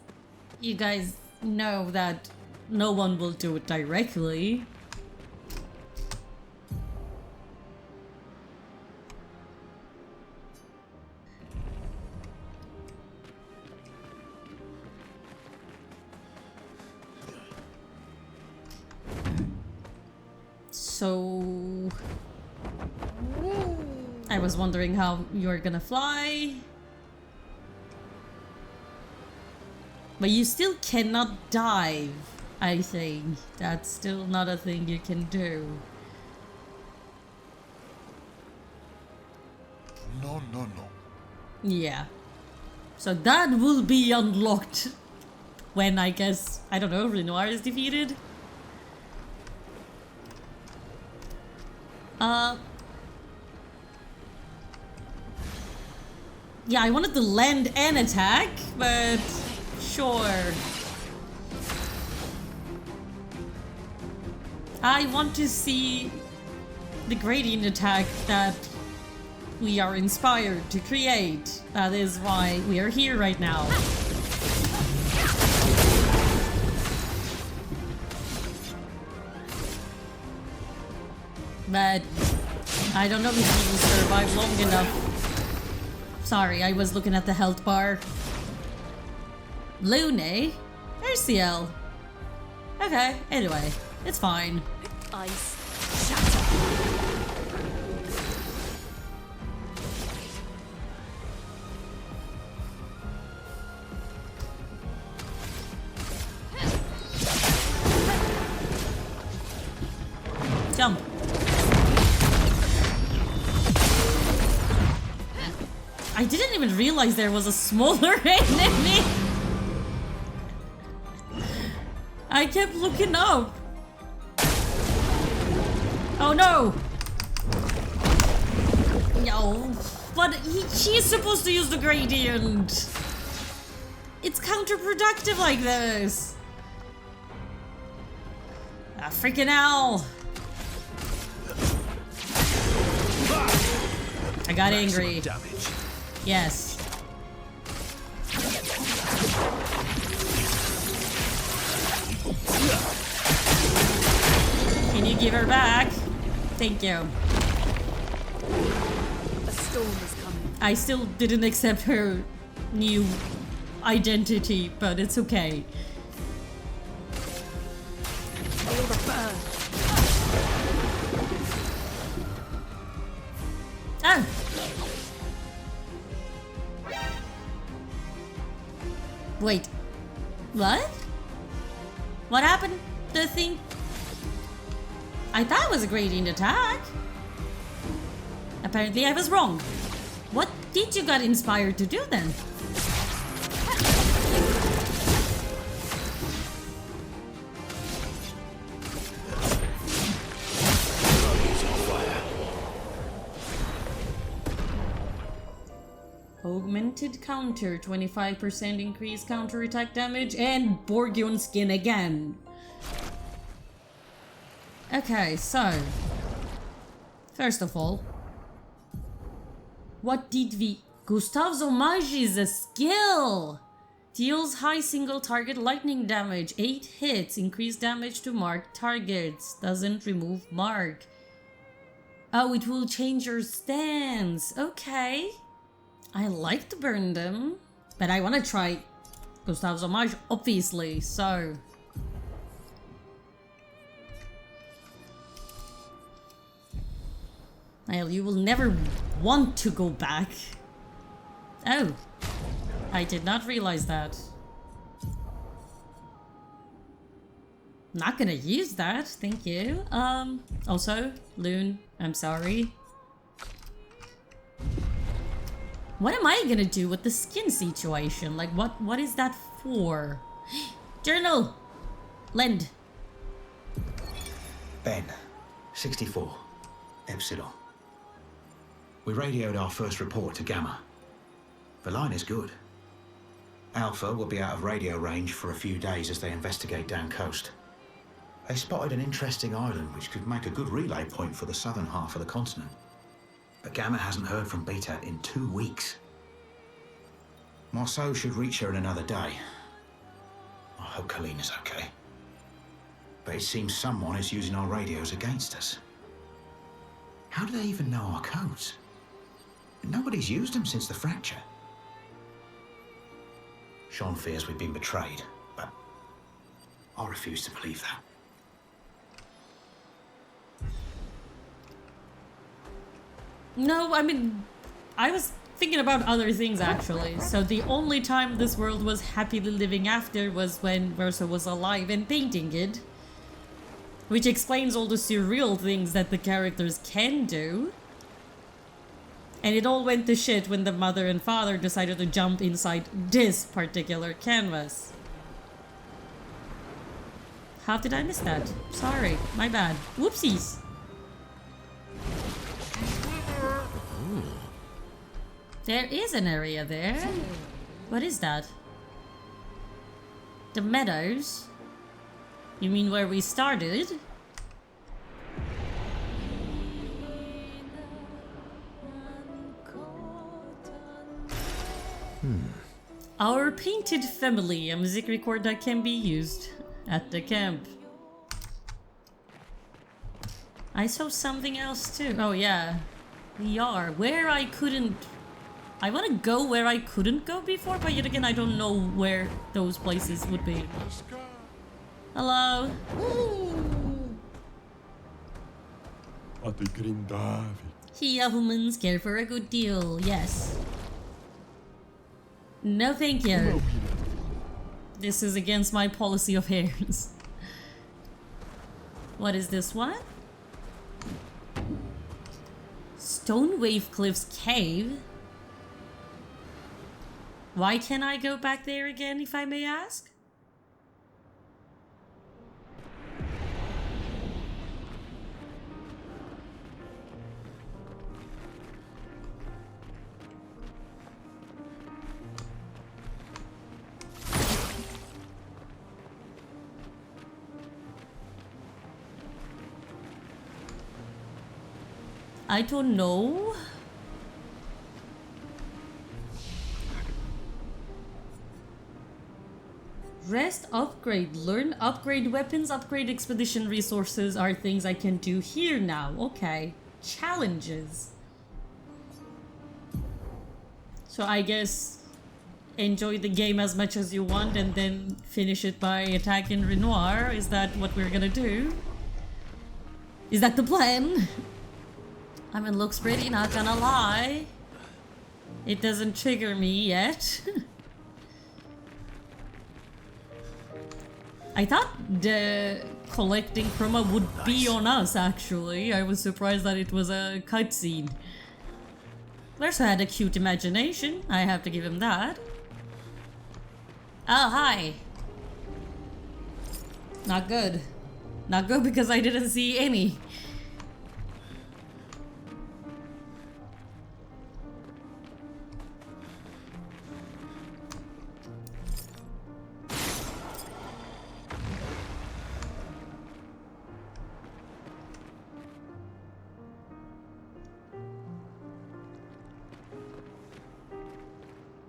you guys know that no one will do it directly. So I was wondering how you're gonna fly. But you still cannot dive, I think. That's still not a thing you can do. No. Yeah. So that will be unlocked when, I guess, I don't know, Renoir is defeated? Yeah, I wanted to land and attack, but sure. I want to see the gradient attack that we are inspired to create. That is why we are here right now. But I don't know if we will survive long enough. Sorry, I was looking at the health bar. Lune? There's CL. Okay, anyway, it's fine. Ice shatter. Jump. I didn't even realize there was a smaller enemy. I kept looking up. Oh no! No, but she's supposed to use the gradient. It's counterproductive like this. Ah, freaking hell! I got angry. Yes. Can you give her back? Thank you. A storm is coming. I still didn't accept her new identity, but it's okay. Feel the burn. Ah! Wait. What? What happened? The thing... I thought it was a gradient attack. Apparently I was wrong. What did you got inspired to do then? Augmented counter, 25% increased counter attack damage, and Borgion skin again. Okay, so first of all, what did we... Gustav's Homage is a skill! Deals high single target lightning damage, 8 hits, increased damage to marked targets, doesn't remove mark. Oh, it will change your stance. Okay. I like to burn them, but I want to try Gustav's Homage, obviously, so... Maelle, you will never want to go back. Oh, I did not realize that. Not gonna use that, thank you. Also, Loon, I'm sorry. What am I gonna do with the skin situation? Like, what is that for? Journal! Lend. Ben, 64, Epsilon. We radioed our first report to Gamma. The line is good. Alpha will be out of radio range for a few days as they investigate down coast. They spotted an interesting island which could make a good relay point for the southern half of the continent. But Gamma hasn't heard from Beta in 2 weeks. Marceau should reach her in another day. I hope Colleen is okay. But it seems someone is using our radios against us. How do they even know our codes? Nobody's used them since the fracture. Sean fears we've been betrayed, but I refuse to believe that. No, I mean, I was thinking about other things actually. So the only time this world was happily living after was when Verso was alive and painting it. Which explains all the surreal things that the characters can do. And it all went to shit when the mother and father decided to jump inside this particular canvas. How did I miss that? Sorry, my bad. Whoopsies. There is an area there. What is that? The meadows? You mean where we started? Our painted family, a music record that can be used at the camp. I saw something else too. Oh yeah, we are. Where I couldn't I want to go where I couldn't go before, but yet again I don't know where those places would be. Hello. Humans care for a good deal, yes. No thank you. This is against my policy of hairs. What is this one? Stone Wave Cliffs Cave? Why can't I go back there again, if I may ask? I don't know. Rest, upgrade, learn, upgrade weapons, upgrade expedition resources are things I can do here now. Okay. Challenges. So I guess enjoy the game as much as you want and then finish it by attacking Renoir. Is that what we're gonna do? Is that the plan? I mean, looks pretty, not gonna lie. It doesn't trigger me yet. I thought the collecting chroma would be on us, actually. I was surprised that it was a cutscene. Verso had a cute imagination, I have to give him that. Oh, hi. Not good. Not good because I didn't see any.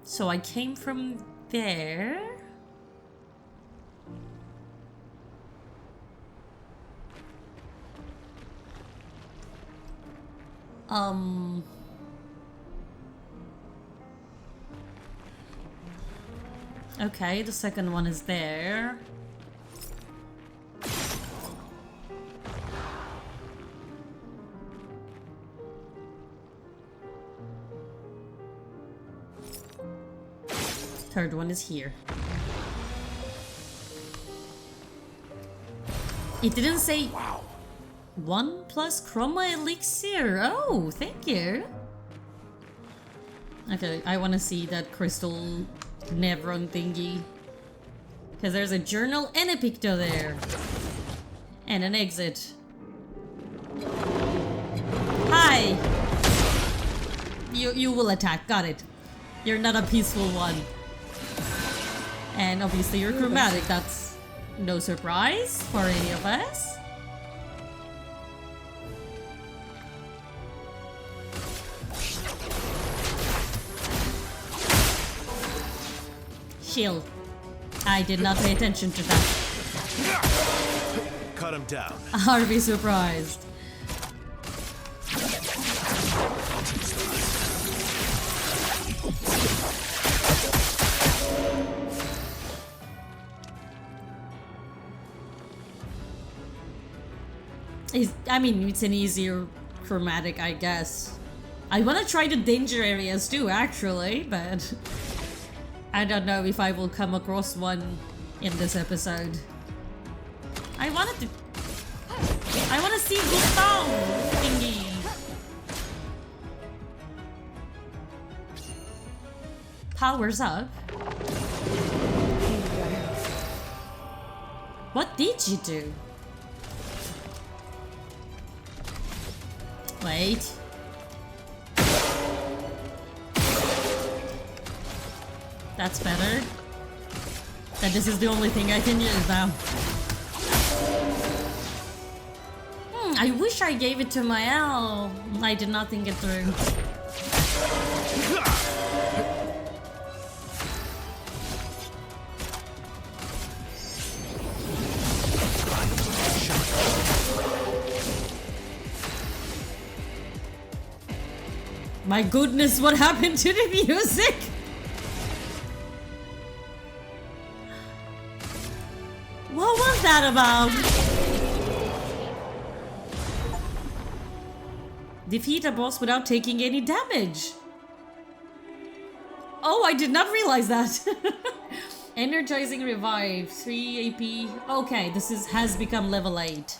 So I came from there. Okay, the second one is there. Third one is here. It didn't say 1 plus chroma elixir. Oh, thank you. Okay, I want to see that crystal Nevron thingy. Because there's a journal and a picto there. And an exit. Hi! You will attack, got it. You're not a peaceful one. And obviously you're chromatic, that's no surprise for any of us. Shield. I did not pay attention to that. Cut him down. I'll be surprised. I mean, it's an easier chromatic, I guess. I want to try the danger areas too, actually, but I don't know if I will come across one in this episode. I want to see Gustav thingy. Powers up. What did you do? Wait. That's better. That this is the only thing I can use now. I wish I gave it to Maelle. I did not think it through. My goodness, what happened to the music? What was that about? Defeat a boss without taking any damage. Oh, I did not realize that. Energizing revive, 3 AP. Okay, this has become level 8.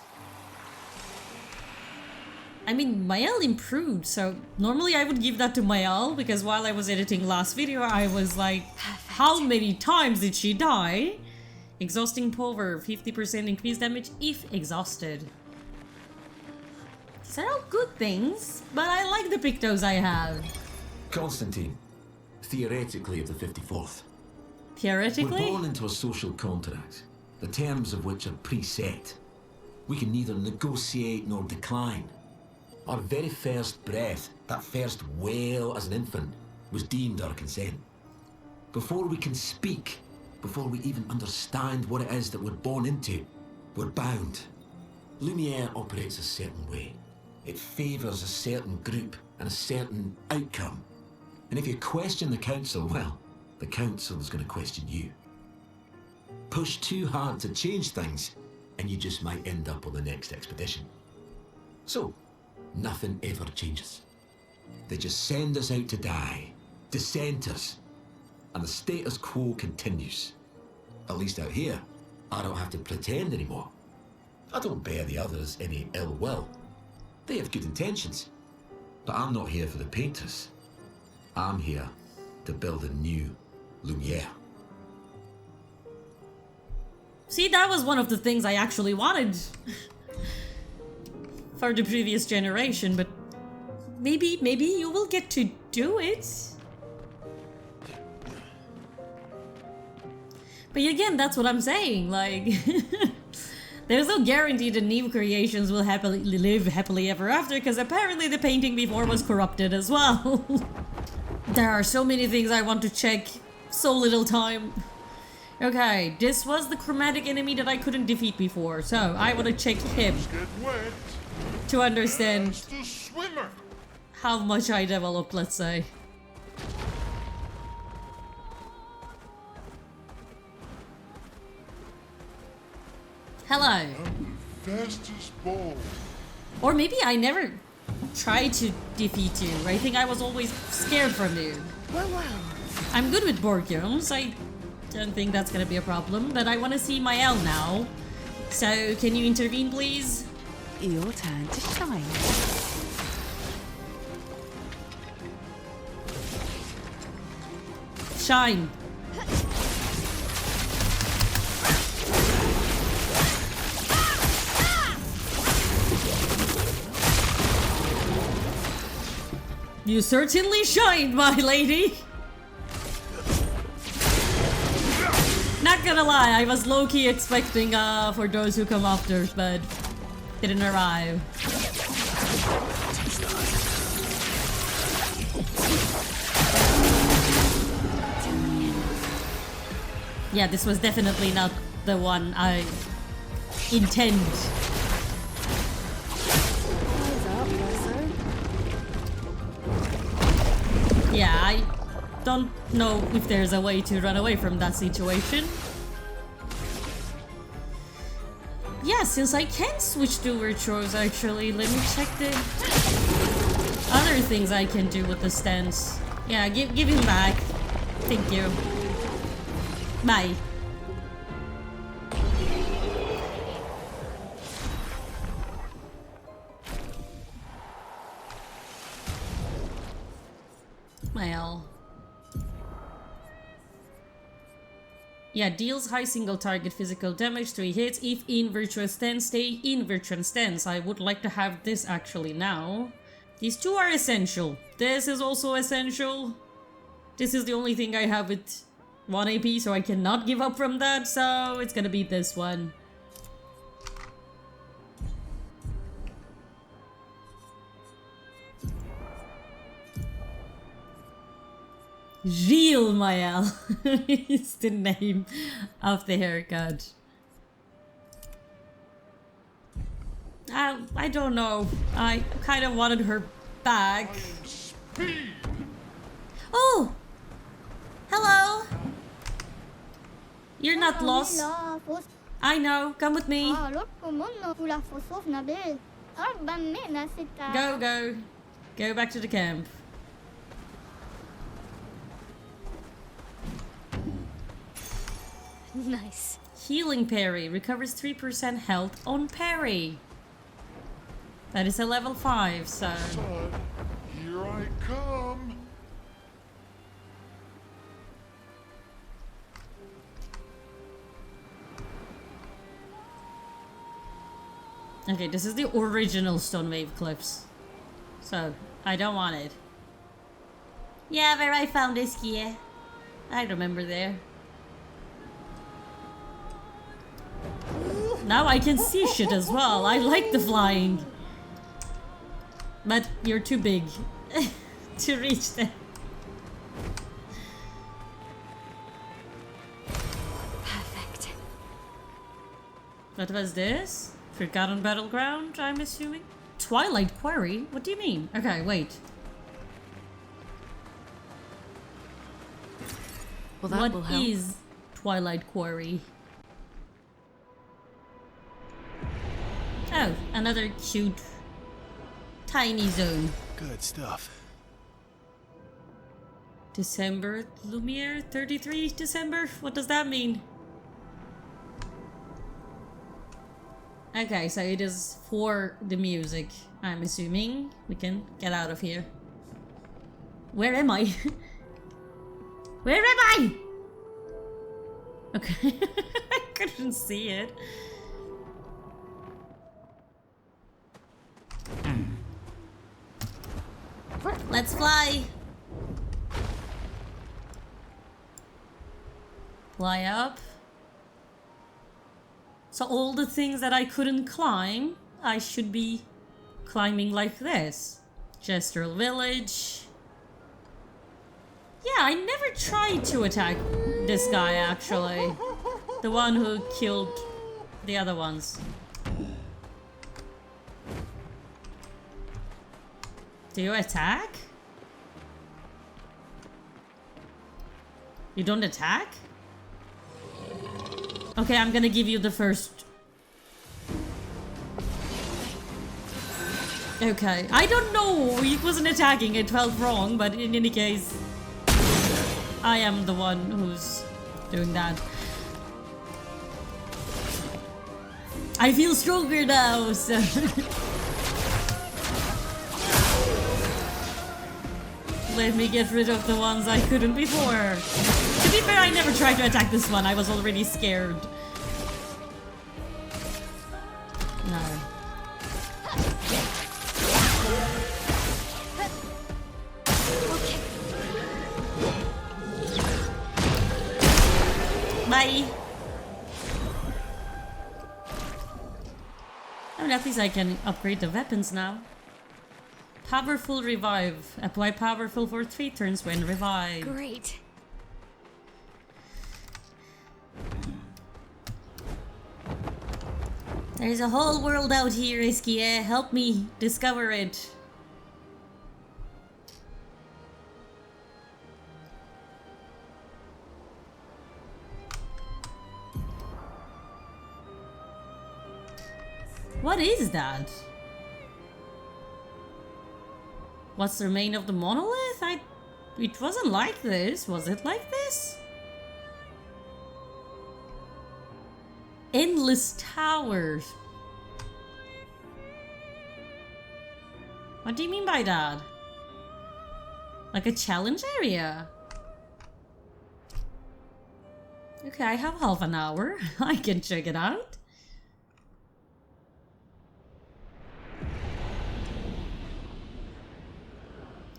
I mean, Maelle improved, so normally I would give that to Maelle, because while I was editing last video, I was like, how many times did she die? Exhausting Power, 50% increased damage if exhausted. These are all good things, but I like the pictos I have. Constantine, theoretically of the 54th. Theoretically? We're born into a social contract, the terms of which are preset. We can neither negotiate nor decline. Our very first breath, that first wail as an infant, was deemed our consent. Before we can speak, before we even understand what it is that we're born into, we're bound. Lumiere operates a certain way. It favours a certain group and a certain outcome. And if you question the Council, well, the Council is going to question you. Push too hard to change things, and you just might end up on the next expedition. So, nothing ever changes. They just send us out to die, dissent us, and the status quo continues. At least out here, I don't have to pretend anymore. I don't bear the others any ill will. They have good intentions. But I'm not here for the painters. I'm here to build a new Lumiere. See, that was one of the things I actually wanted for the previous generation, but maybe you will get to do it. But again, that's what I'm saying, like, there's no guarantee the new creations will live happily ever after, because apparently the painting before was corrupted as well. There are so many things I want to check, so little time. Okay, this was the chromatic enemy that I couldn't defeat before, so I want to check him to understand how much I developed, let's say. Hello. Fastest ball. Or maybe I never tried to defeat you. I think I was always scared from you. Well. I'm good with Borgions. I don't think that's gonna be a problem, but I want to see Maelle now. So, can you intervene, please? Your turn to shine. Shine. You certainly shine, my lady! Not gonna lie, I was low-key expecting for those who come after, but didn't arrive. Yeah, this was definitely not the one I intend. Yeah, I don't know if there's a way to run away from that situation. Yeah, since I can switch to virtuos, actually, let me check the other things I can do with the stance. Yeah, give him back. Thank you. Bye. Well. Yeah, deals high single target physical damage, 3 hits. If in virtuous stance, stay in virtuous stance. I would like to have this actually now. These two are essential. This is also essential. This is the only thing I have with 1 AP, so I cannot give up from that, so it's gonna be this one. Real Maelle is the name of the haircut. I don't know. I kind of wanted her back. Oh! Hello! You're not lost. I know, come with me. Go, go. Go back to the camp. Nice. Healing parry. Recovers 3% health on parry. That is a level 5, so... Son, here I come. Okay, this is the original Stone Wave Cliffs. So, I don't want it. Yeah, where I found this key. I remember there. Now I can see shit as well. I like the flying. But you're too big to reach there. Perfect. What was this? Forgotten Battleground, I'm assuming? Twilight Quarry? What do you mean? Okay, wait. Well, that will help. What is Twilight Quarry? Oh, another cute, tiny zone. Good stuff. December Lumiere 33 December? What does that mean? Okay, so it is for the music, I'm assuming. We can get out of here. Where am I? Where am I? Okay, I couldn't see it. Let's fly. Fly up. So all the things that I couldn't climb, I should be climbing like this. Gestural Village. Yeah, I never tried to attack this guy actually. The one who killed the other ones. Do you attack? You don't attack? Okay, I'm gonna give you the first. Okay, I don't know. He wasn't attacking. It felt wrong, but in any case, I am the one who's doing that. I feel stronger now, so... Let me get rid of the ones I couldn't before. To be fair, I never tried to attack this one. I was already scared. No. Bye. Oh, at least I can upgrade the weapons now. Powerful revive. Apply powerful for 3 turns when revived. Great. There's a whole world out here, Iskia. Help me discover it. What is that? What's the remain of the monolith? It wasn't like this. Was it like this? Endless towers. What do you mean by that? Like a challenge area? Okay, I have half an hour. I can check it out.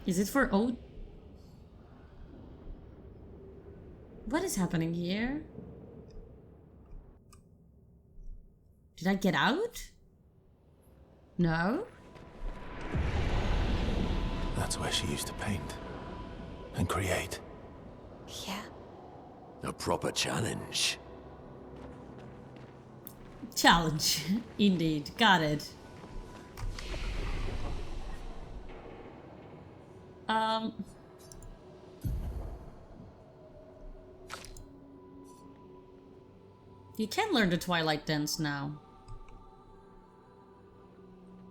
Is it for O? What is happening here? Did I get out? No? That's where she used to paint and create. Yeah. A proper challenge. Challenge. Indeed. Got it. You can learn the Twilight Dance now.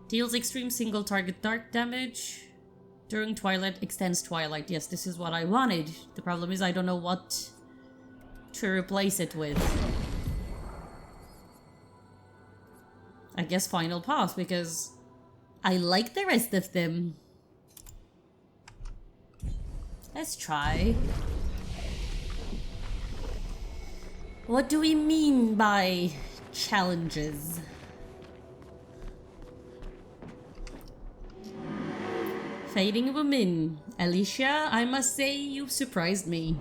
Deals extreme single target dark damage. During Twilight, extends Twilight. Yes, this is what I wanted. The problem is I don't know what to replace it with. I guess Final Pass, because I like the rest of them. Let's try. What do we mean by challenges? Fading Woman. Alicia, I must say you've surprised me.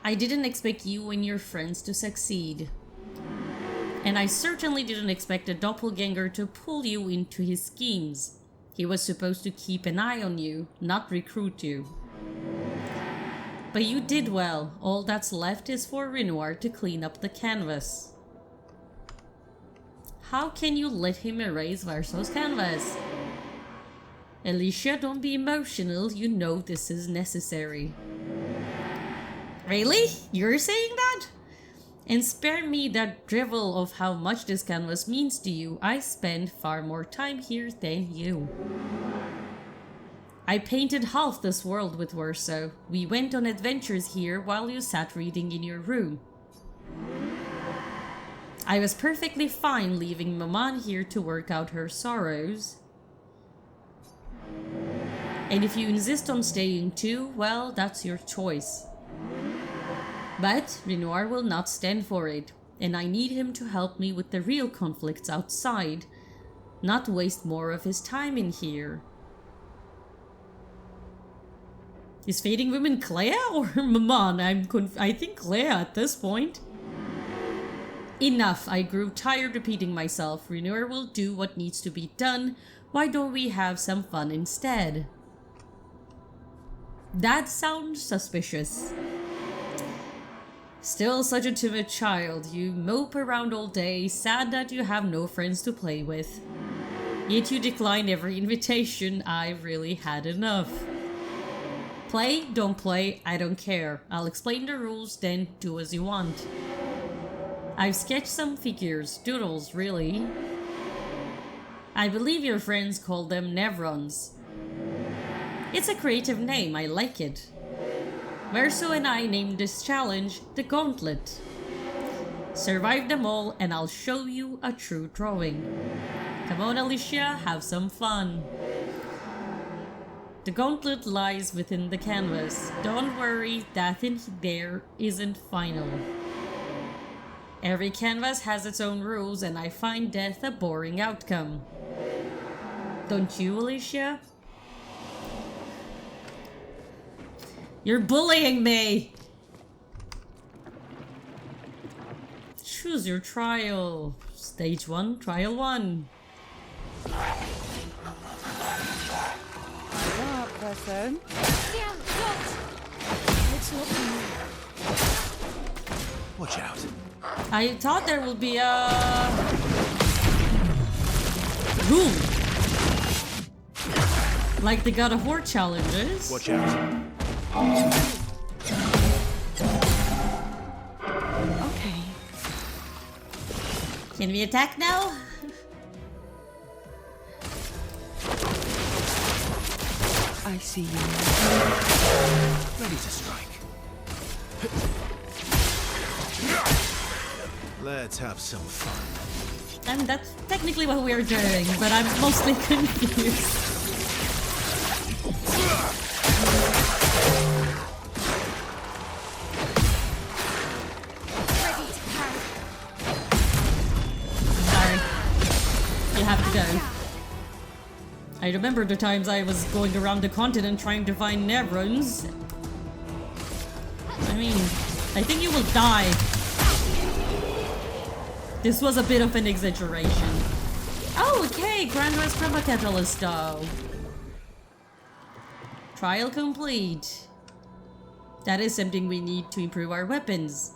I didn't expect you and your friends to succeed. And I certainly didn't expect a doppelganger to pull you into his schemes. He was supposed to keep an eye on you, not recruit you. But you did well. All that's left is for Renoir to clean up the canvas. How can you let him erase Verso's canvas? Alicia, don't be emotional. You know this is necessary. Really? You're saying that? And spare me that drivel of how much this canvas means to you. I spend far more time here than you. I painted half this world with Verso. We went on adventures here while you sat reading in your room. I was perfectly fine leaving Maman here to work out her sorrows. And if you insist on staying too, well, that's your choice. But Renoir will not stand for it, and I need him to help me with the real conflicts outside, not waste more of his time in here. Is Fading Woman Clair or Maman? I think Clair at this point. Enough, I grew tired repeating myself. Renoir will do what needs to be done. Why don't we have some fun instead? That sounds suspicious. Still such a timid child, you mope around all day, sad that you have no friends to play with. Yet you decline every invitation. I really had enough. Play, don't play, I don't care. I'll explain the rules, then do as you want. I've sketched some figures, doodles really. I believe your friends call them Nevrons. It's a creative name, I like it. Verso and I named this challenge the Gauntlet. Survive them all and I'll show you a true drawing. Come on Alicia, have some fun. The gauntlet lies within the canvas. Don't worry, that in there isn't final. Every canvas has its own rules and I find death a boring outcome. Don't you, Alicia? You're bullying me! Choose your trial. Stage 1, trial 1. Verso. Watch out. I thought there would be a rule. Like the God of War challenges. Watch out. Okay. Can we attack now? I see you. Ready to strike. Let's have some fun. And that's technically what we're doing, but I'm mostly confused. Sorry. You have to go. I remember the times I was going around the continent trying to find Nevrons. I mean, I think you will die. This was a bit of an exaggeration. Oh, okay, Grand West Chroma Catalyst though. Trial complete. That is something we need to improve our weapons.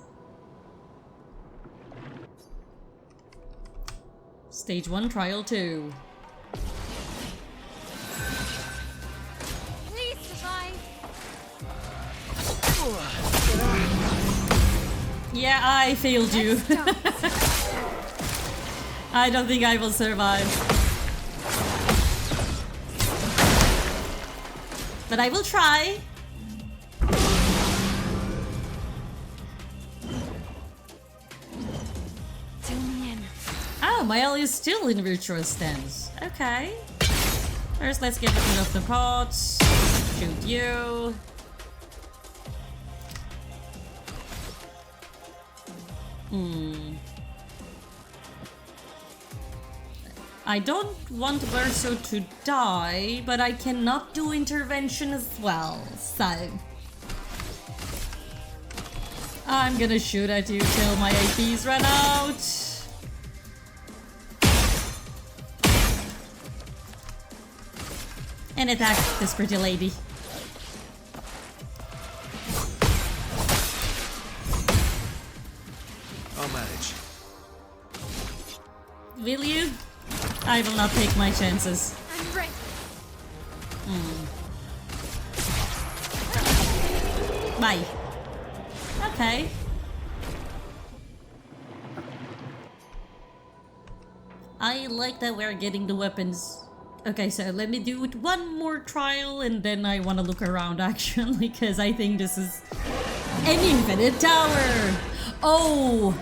Stage 1, Trial 2. Yeah, I failed you. I don't think I will survive. But I will try. Oh, Maelle is still in virtuous stance. Okay. First, let's get rid of the pots. Shoot you. I don't want Verso to die, but I cannot do intervention as well, so... I'm gonna shoot at you till my APs run out. And attack this pretty lady. I'll manage. Will you? I will not take my chances. I'm ready. Bye. Okay. I like that we're getting the weapons. Okay, so let me do it one more trial and then I want to look around actually because I think this is an infinite tower. Oh,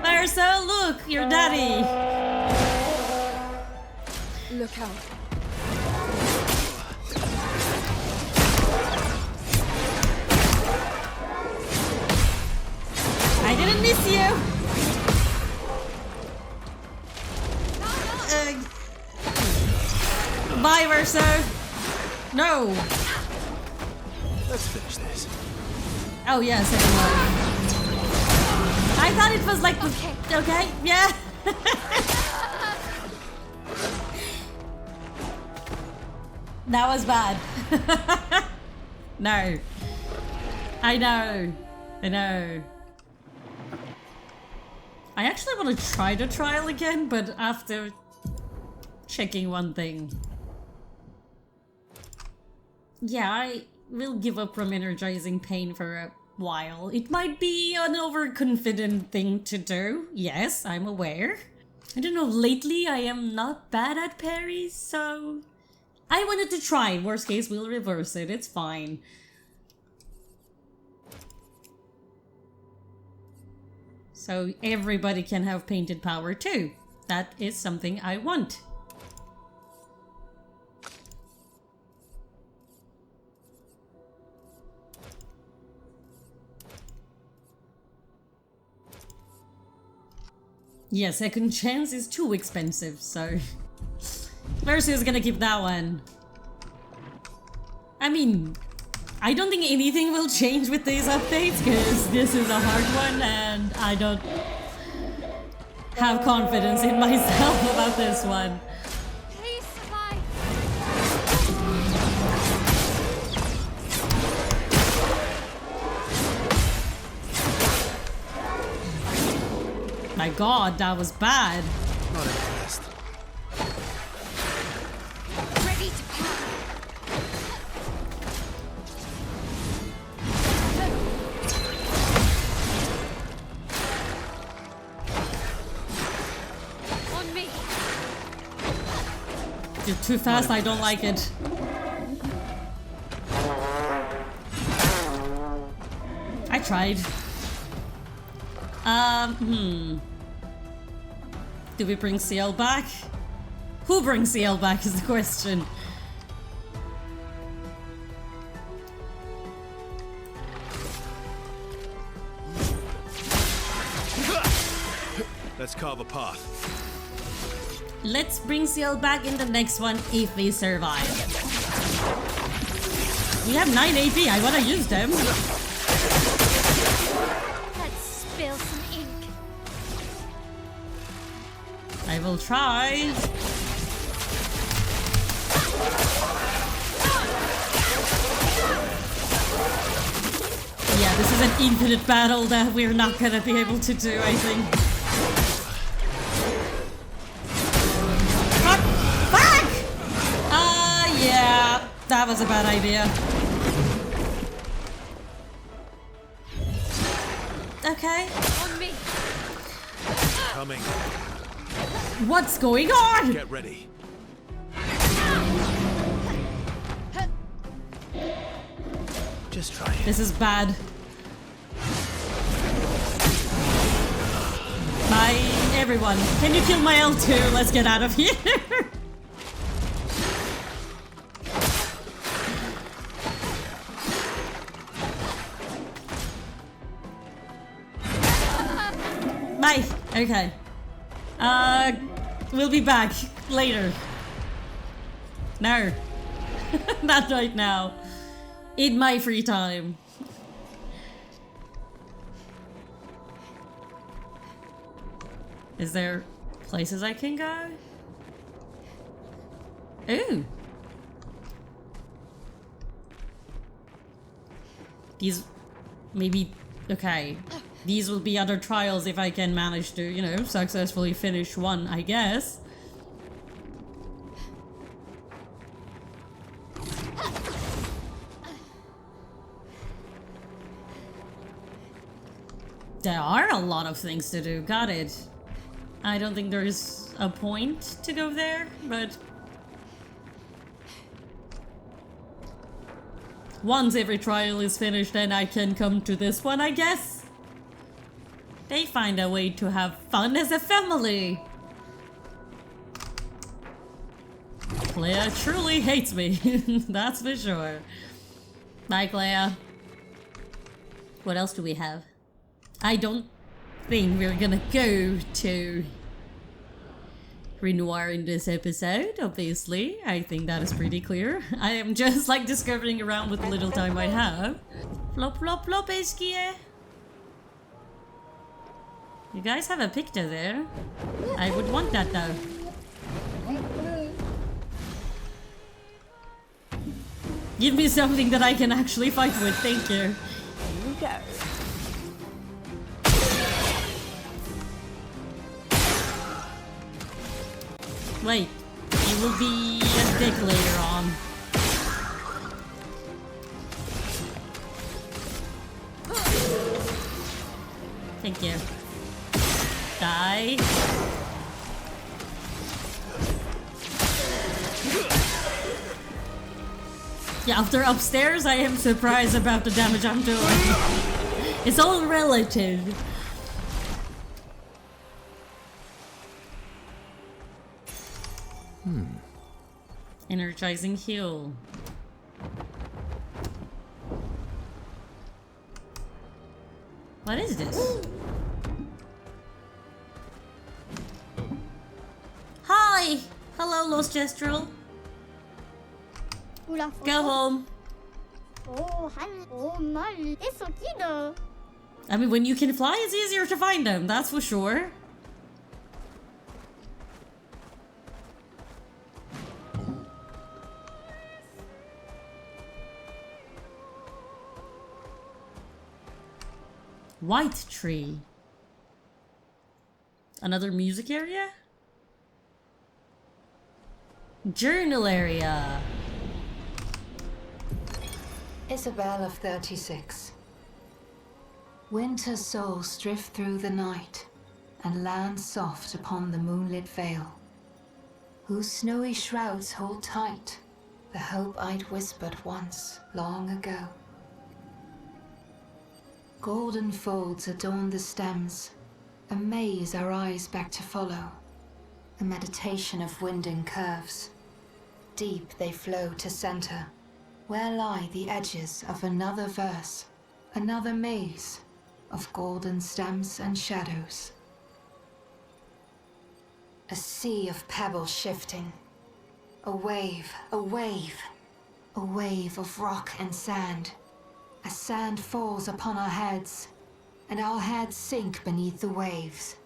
Verso, look, your daddy. Look out. I didn't miss you. Bye, Verso. No. Let's finish this. Oh yeah, second life. I thought it was like the... Okay, yeah. That was bad. No. I know. I know. I actually want to try the trial again, but after checking one thing. Yeah, I will give up from energizing pain for a while. It might be an overconfident thing to do. Yes, I'm aware. I don't know, lately I am not bad at parries, so... I wanted to try. Worst case, we'll reverse it. It's fine. So everybody can have painted power too. That is something I want. Yeah, second chance is too expensive, so... Verso is gonna keep that one. I mean, I don't think anything will change with these updates, because this is a hard one and I don't have confidence in myself about this one. Please survive. My god, that was bad. Not impressed. Ready to power. On me. You're too fast, I don't like it. I tried. Do we bring CL back? Who brings CL back is the question. Let's carve a path. Let's bring CL back in the next one if we survive. We have 9 AP, I wanna use them. Let's spill some ink. I will try. Yeah, this is an infinite battle that we're not gonna be able to do, I think. Fuck! Yeah, that was a bad idea. Okay. coming. What's going on? Get ready. Just try it. This is bad. Bye, everyone. Can you kill Maelle too? Let's get out of here. Bye. Okay. We'll be back later. No. Not right now. In my free time. Is there places I can go? Ooh. These maybe okay. These will be other trials if I can manage to, you know, successfully finish one, I guess. There are a lot of things to do, got it. I don't think there's a point to go there, but... once every trial is finished, then I can come to this one, I guess. They find a way to have fun as a family. Claire truly hates me, that's for sure. Bye, Claire. What else do we have? I don't think we're gonna go to Renoir in this episode, obviously. I think that is pretty clear. I am just like discovering around with the little time I have. Flop, flop, flop, Esquier. You guys have a picture there. I would want that though. Give me something that I can actually fight with, thank you. Here we go. Wait, it will be a dick later on. Thank you. Die. Yeah, after upstairs, I am surprised about the damage I'm doing. It's all relative. Energizing heal. What is this? Hi! Hello, Lost Gestrel. Go home. I mean, when you can fly, it's easier to find them, that's for sure. White tree. Another music area? Journal area. Isabel of 36. Winter souls drift through the night and land soft upon the moonlit vale, whose snowy shrouds hold tight the hope I'd whispered once long ago. Golden folds adorn the stems, a maze our eyes back to follow, a meditation of winding curves. Deep they flow to center, where lie the edges of another verse, another maze of golden stems and shadows. A sea of pebbles shifting, a wave, a wave, a wave of rock and sand. As sand falls upon our heads, and our heads sink beneath the waves.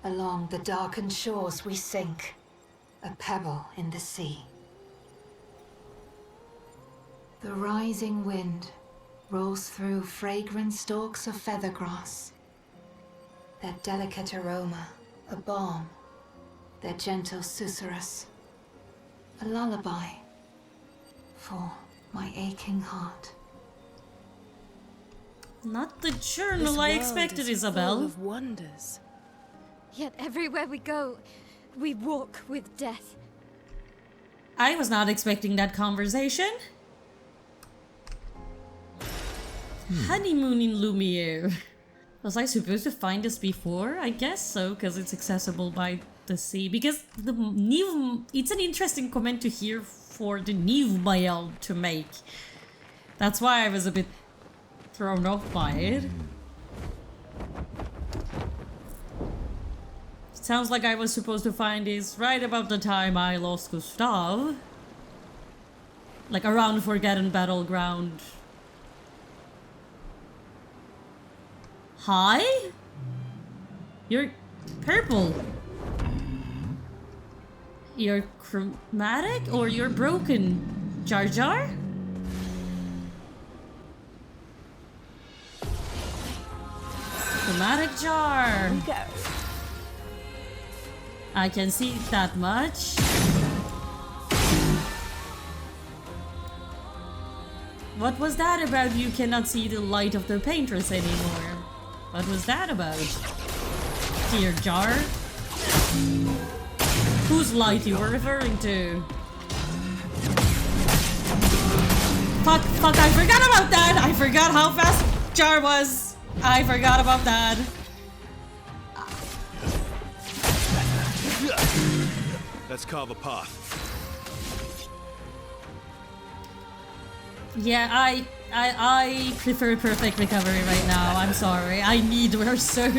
Along the darkened shores we sink, a pebble in the sea. The rising wind rolls through fragrant stalks of feathergrass. Their delicate aroma, a balm, their gentle susurrus, a lullaby for my aching heart. Not the journal I expected, Isabel. Full of wonders. Yet everywhere we go, we walk with death. I was not expecting that conversation. Honeymoon in Lumiere. Was I supposed to find this before? I guess so, because it's accessible by the sea. Because the new... It's an interesting comment to hear for the new Maelle to make. That's why I was a bit thrown off by it. Sounds like I was supposed to find this right about the time I lost Gustav. Like around Forgotten Battleground. Hi? You're purple. You're chromatic or you're broken? Jar Jar? Chromatic jar. I can see that much. What was that about? You cannot see the light of the paintress anymore. What was that about? Dear jar? Whose light you were referring to? Fuck, I forgot about that! I forgot how fast Jar was! I forgot about that. Let's carve a path. Yeah, I prefer perfect recovery right now. I'm sorry. I need Verso.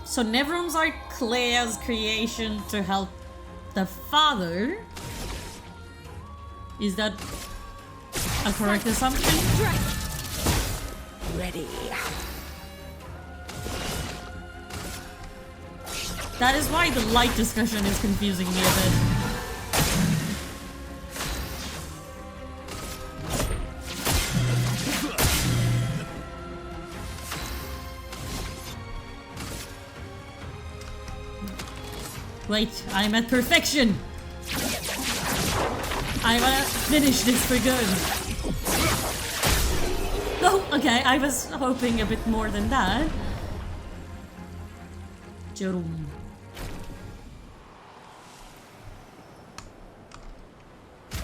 So Nevrons are Claire's creation to help the father. Is that a correct assumption? Ready. That is why the light discussion is confusing me a bit. Wait, I'm at perfection! I wanna finish this for good. Oh, okay, I was hoping a bit more than that. Jerome.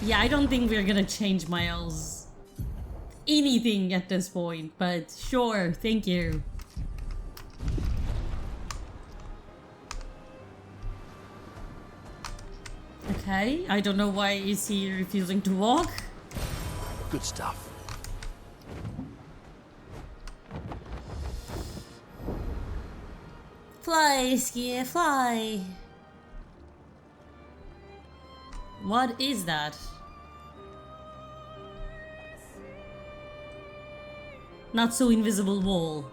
Yeah, I don't think we're gonna change Maelle's anything at this point, but sure, thank you. Okay, I don't know why is he refusing to walk. Good stuff. Fly, Skier, fly. What is that? Not so invisible wall.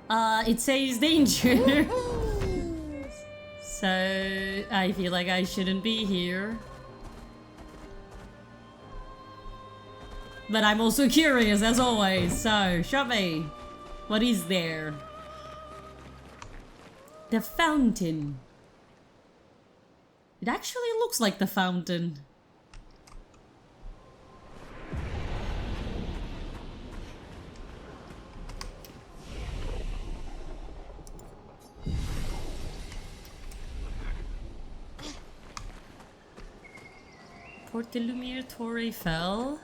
It says danger. So I feel like I shouldn't be here. But I'm also curious as always, so show me. What is there? The fountain. It actually looks like the fountain. Port de Lumiere Torre fell.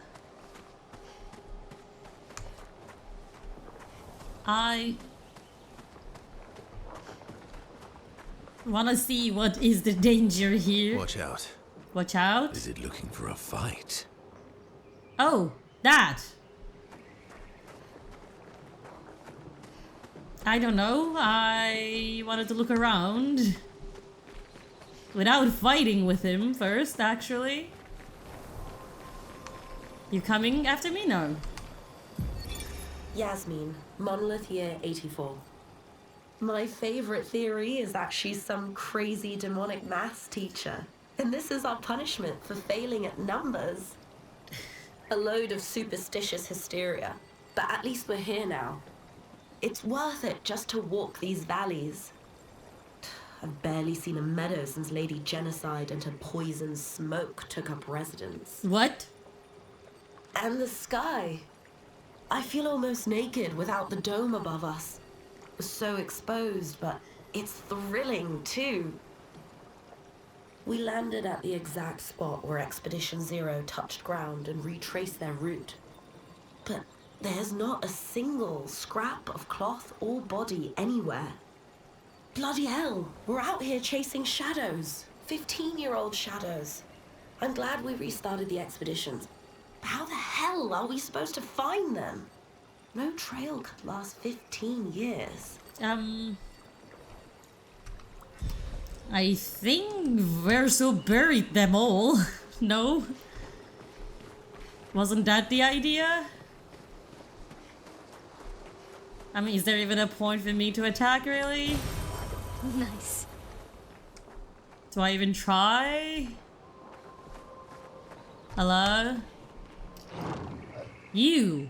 I wanna see what is the danger here. Watch out. Watch out. Is it looking for a fight? Oh, that. I don't know. I wanted to look around. Without fighting with him first, actually. You coming after me? No. Yasmin, Monolith Year 84. My favorite theory is that she's some crazy demonic maths teacher. And this is our punishment for failing at numbers. A load of superstitious hysteria. But at least we're here now. It's worth it just to walk these valleys. I've barely seen a meadow since Lady Genocide and her poison smoke took up residence. What? And the sky. I feel almost naked without the dome above us. So exposed, but it's thrilling too. We landed at the exact spot where Expedition Zero touched ground and retraced their route. But there's not a single scrap of cloth or body anywhere. Bloody hell, we're out here chasing shadows. 15-year-old shadows. I'm glad we restarted the expeditions. But how the hell are we supposed to find them? No trail could last 15 years. I think Verso buried them all. No? Wasn't that the idea? I mean, is there even a point for me to attack, really? Nice. Do I even try? Hello? You!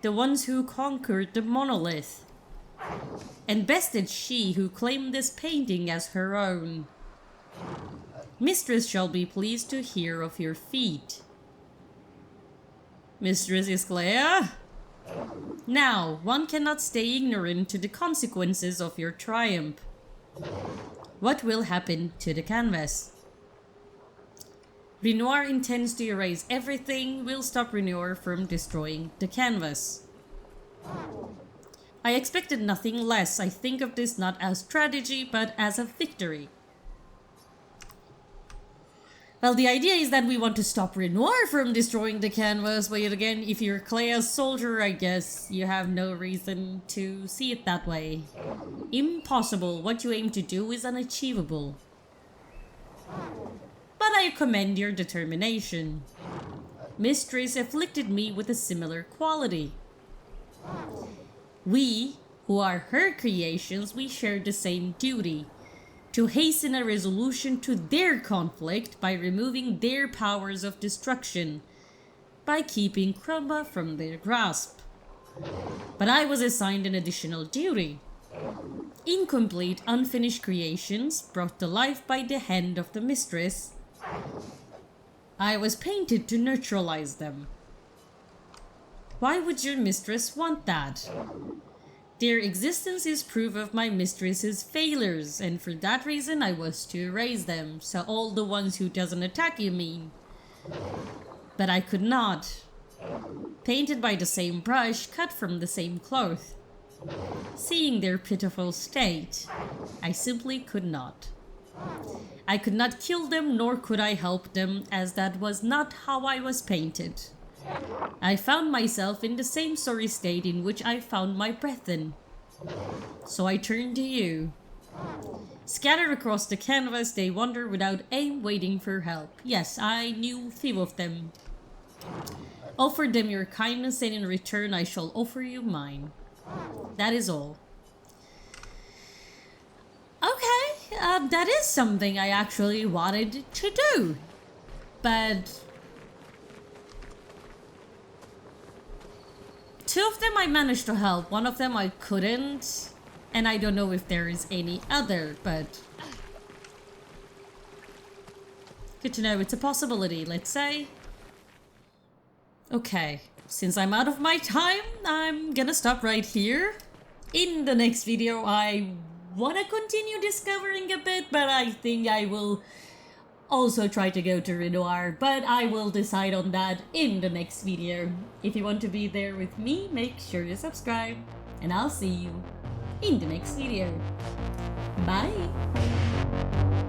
The ones who conquered the monolith. And bested she who claimed this painting as her own. Mistress shall be pleased to hear of your feat. Mistress is Clair? Now, one cannot stay ignorant to the consequences of your triumph. What will happen to the canvas? Renoir intends to erase everything. We'll stop Renoir from destroying the canvas. I expected nothing less. I think of this not as strategy, but as a victory. Well, the idea is that we want to stop Renoir from destroying the canvas, but yet again, if you're Clair's soldier, I guess you have no reason to see it that way. Impossible. What you aim to do is unachievable. But I commend your determination. Mistress afflicted me with a similar quality. We, who are her creations, we share the same duty. To hasten a resolution to their conflict by removing their powers of destruction, by keeping Crumba from their grasp. But I was assigned an additional duty. Incomplete, unfinished creations brought to life by the hand of the mistress. I was painted to neutralize them. Why would your mistress want that? Their existence is proof of my mistress's failures, and for that reason I was to erase them. So all the ones who doesn't attack you mean. But I could not. Painted by the same brush, cut from the same cloth. Seeing their pitiful state, I simply could not. I could not kill them, nor could I help them, as that was not how I was painted. I found myself in the same sorry state in which I found my brethren. So I turned to you. Scattered across the canvas, they wander without aim, waiting for help. Yes, I knew few of them. Offer them your kindness, and in return I shall offer you mine. That is all. Okay, that is something I actually wanted to do. But two of them I managed to help, one of them I couldn't, and I don't know if there is any other, but good to know it's a possibility, let's say. Okay, since I'm out of my time, I'm gonna stop right here. In the next video, I wanna continue discovering a bit, but I think I will also try to go to Renoir, but I will decide on that in the next video. If you want to be there with me, make sure to subscribe, and I'll see you in the next video. Bye!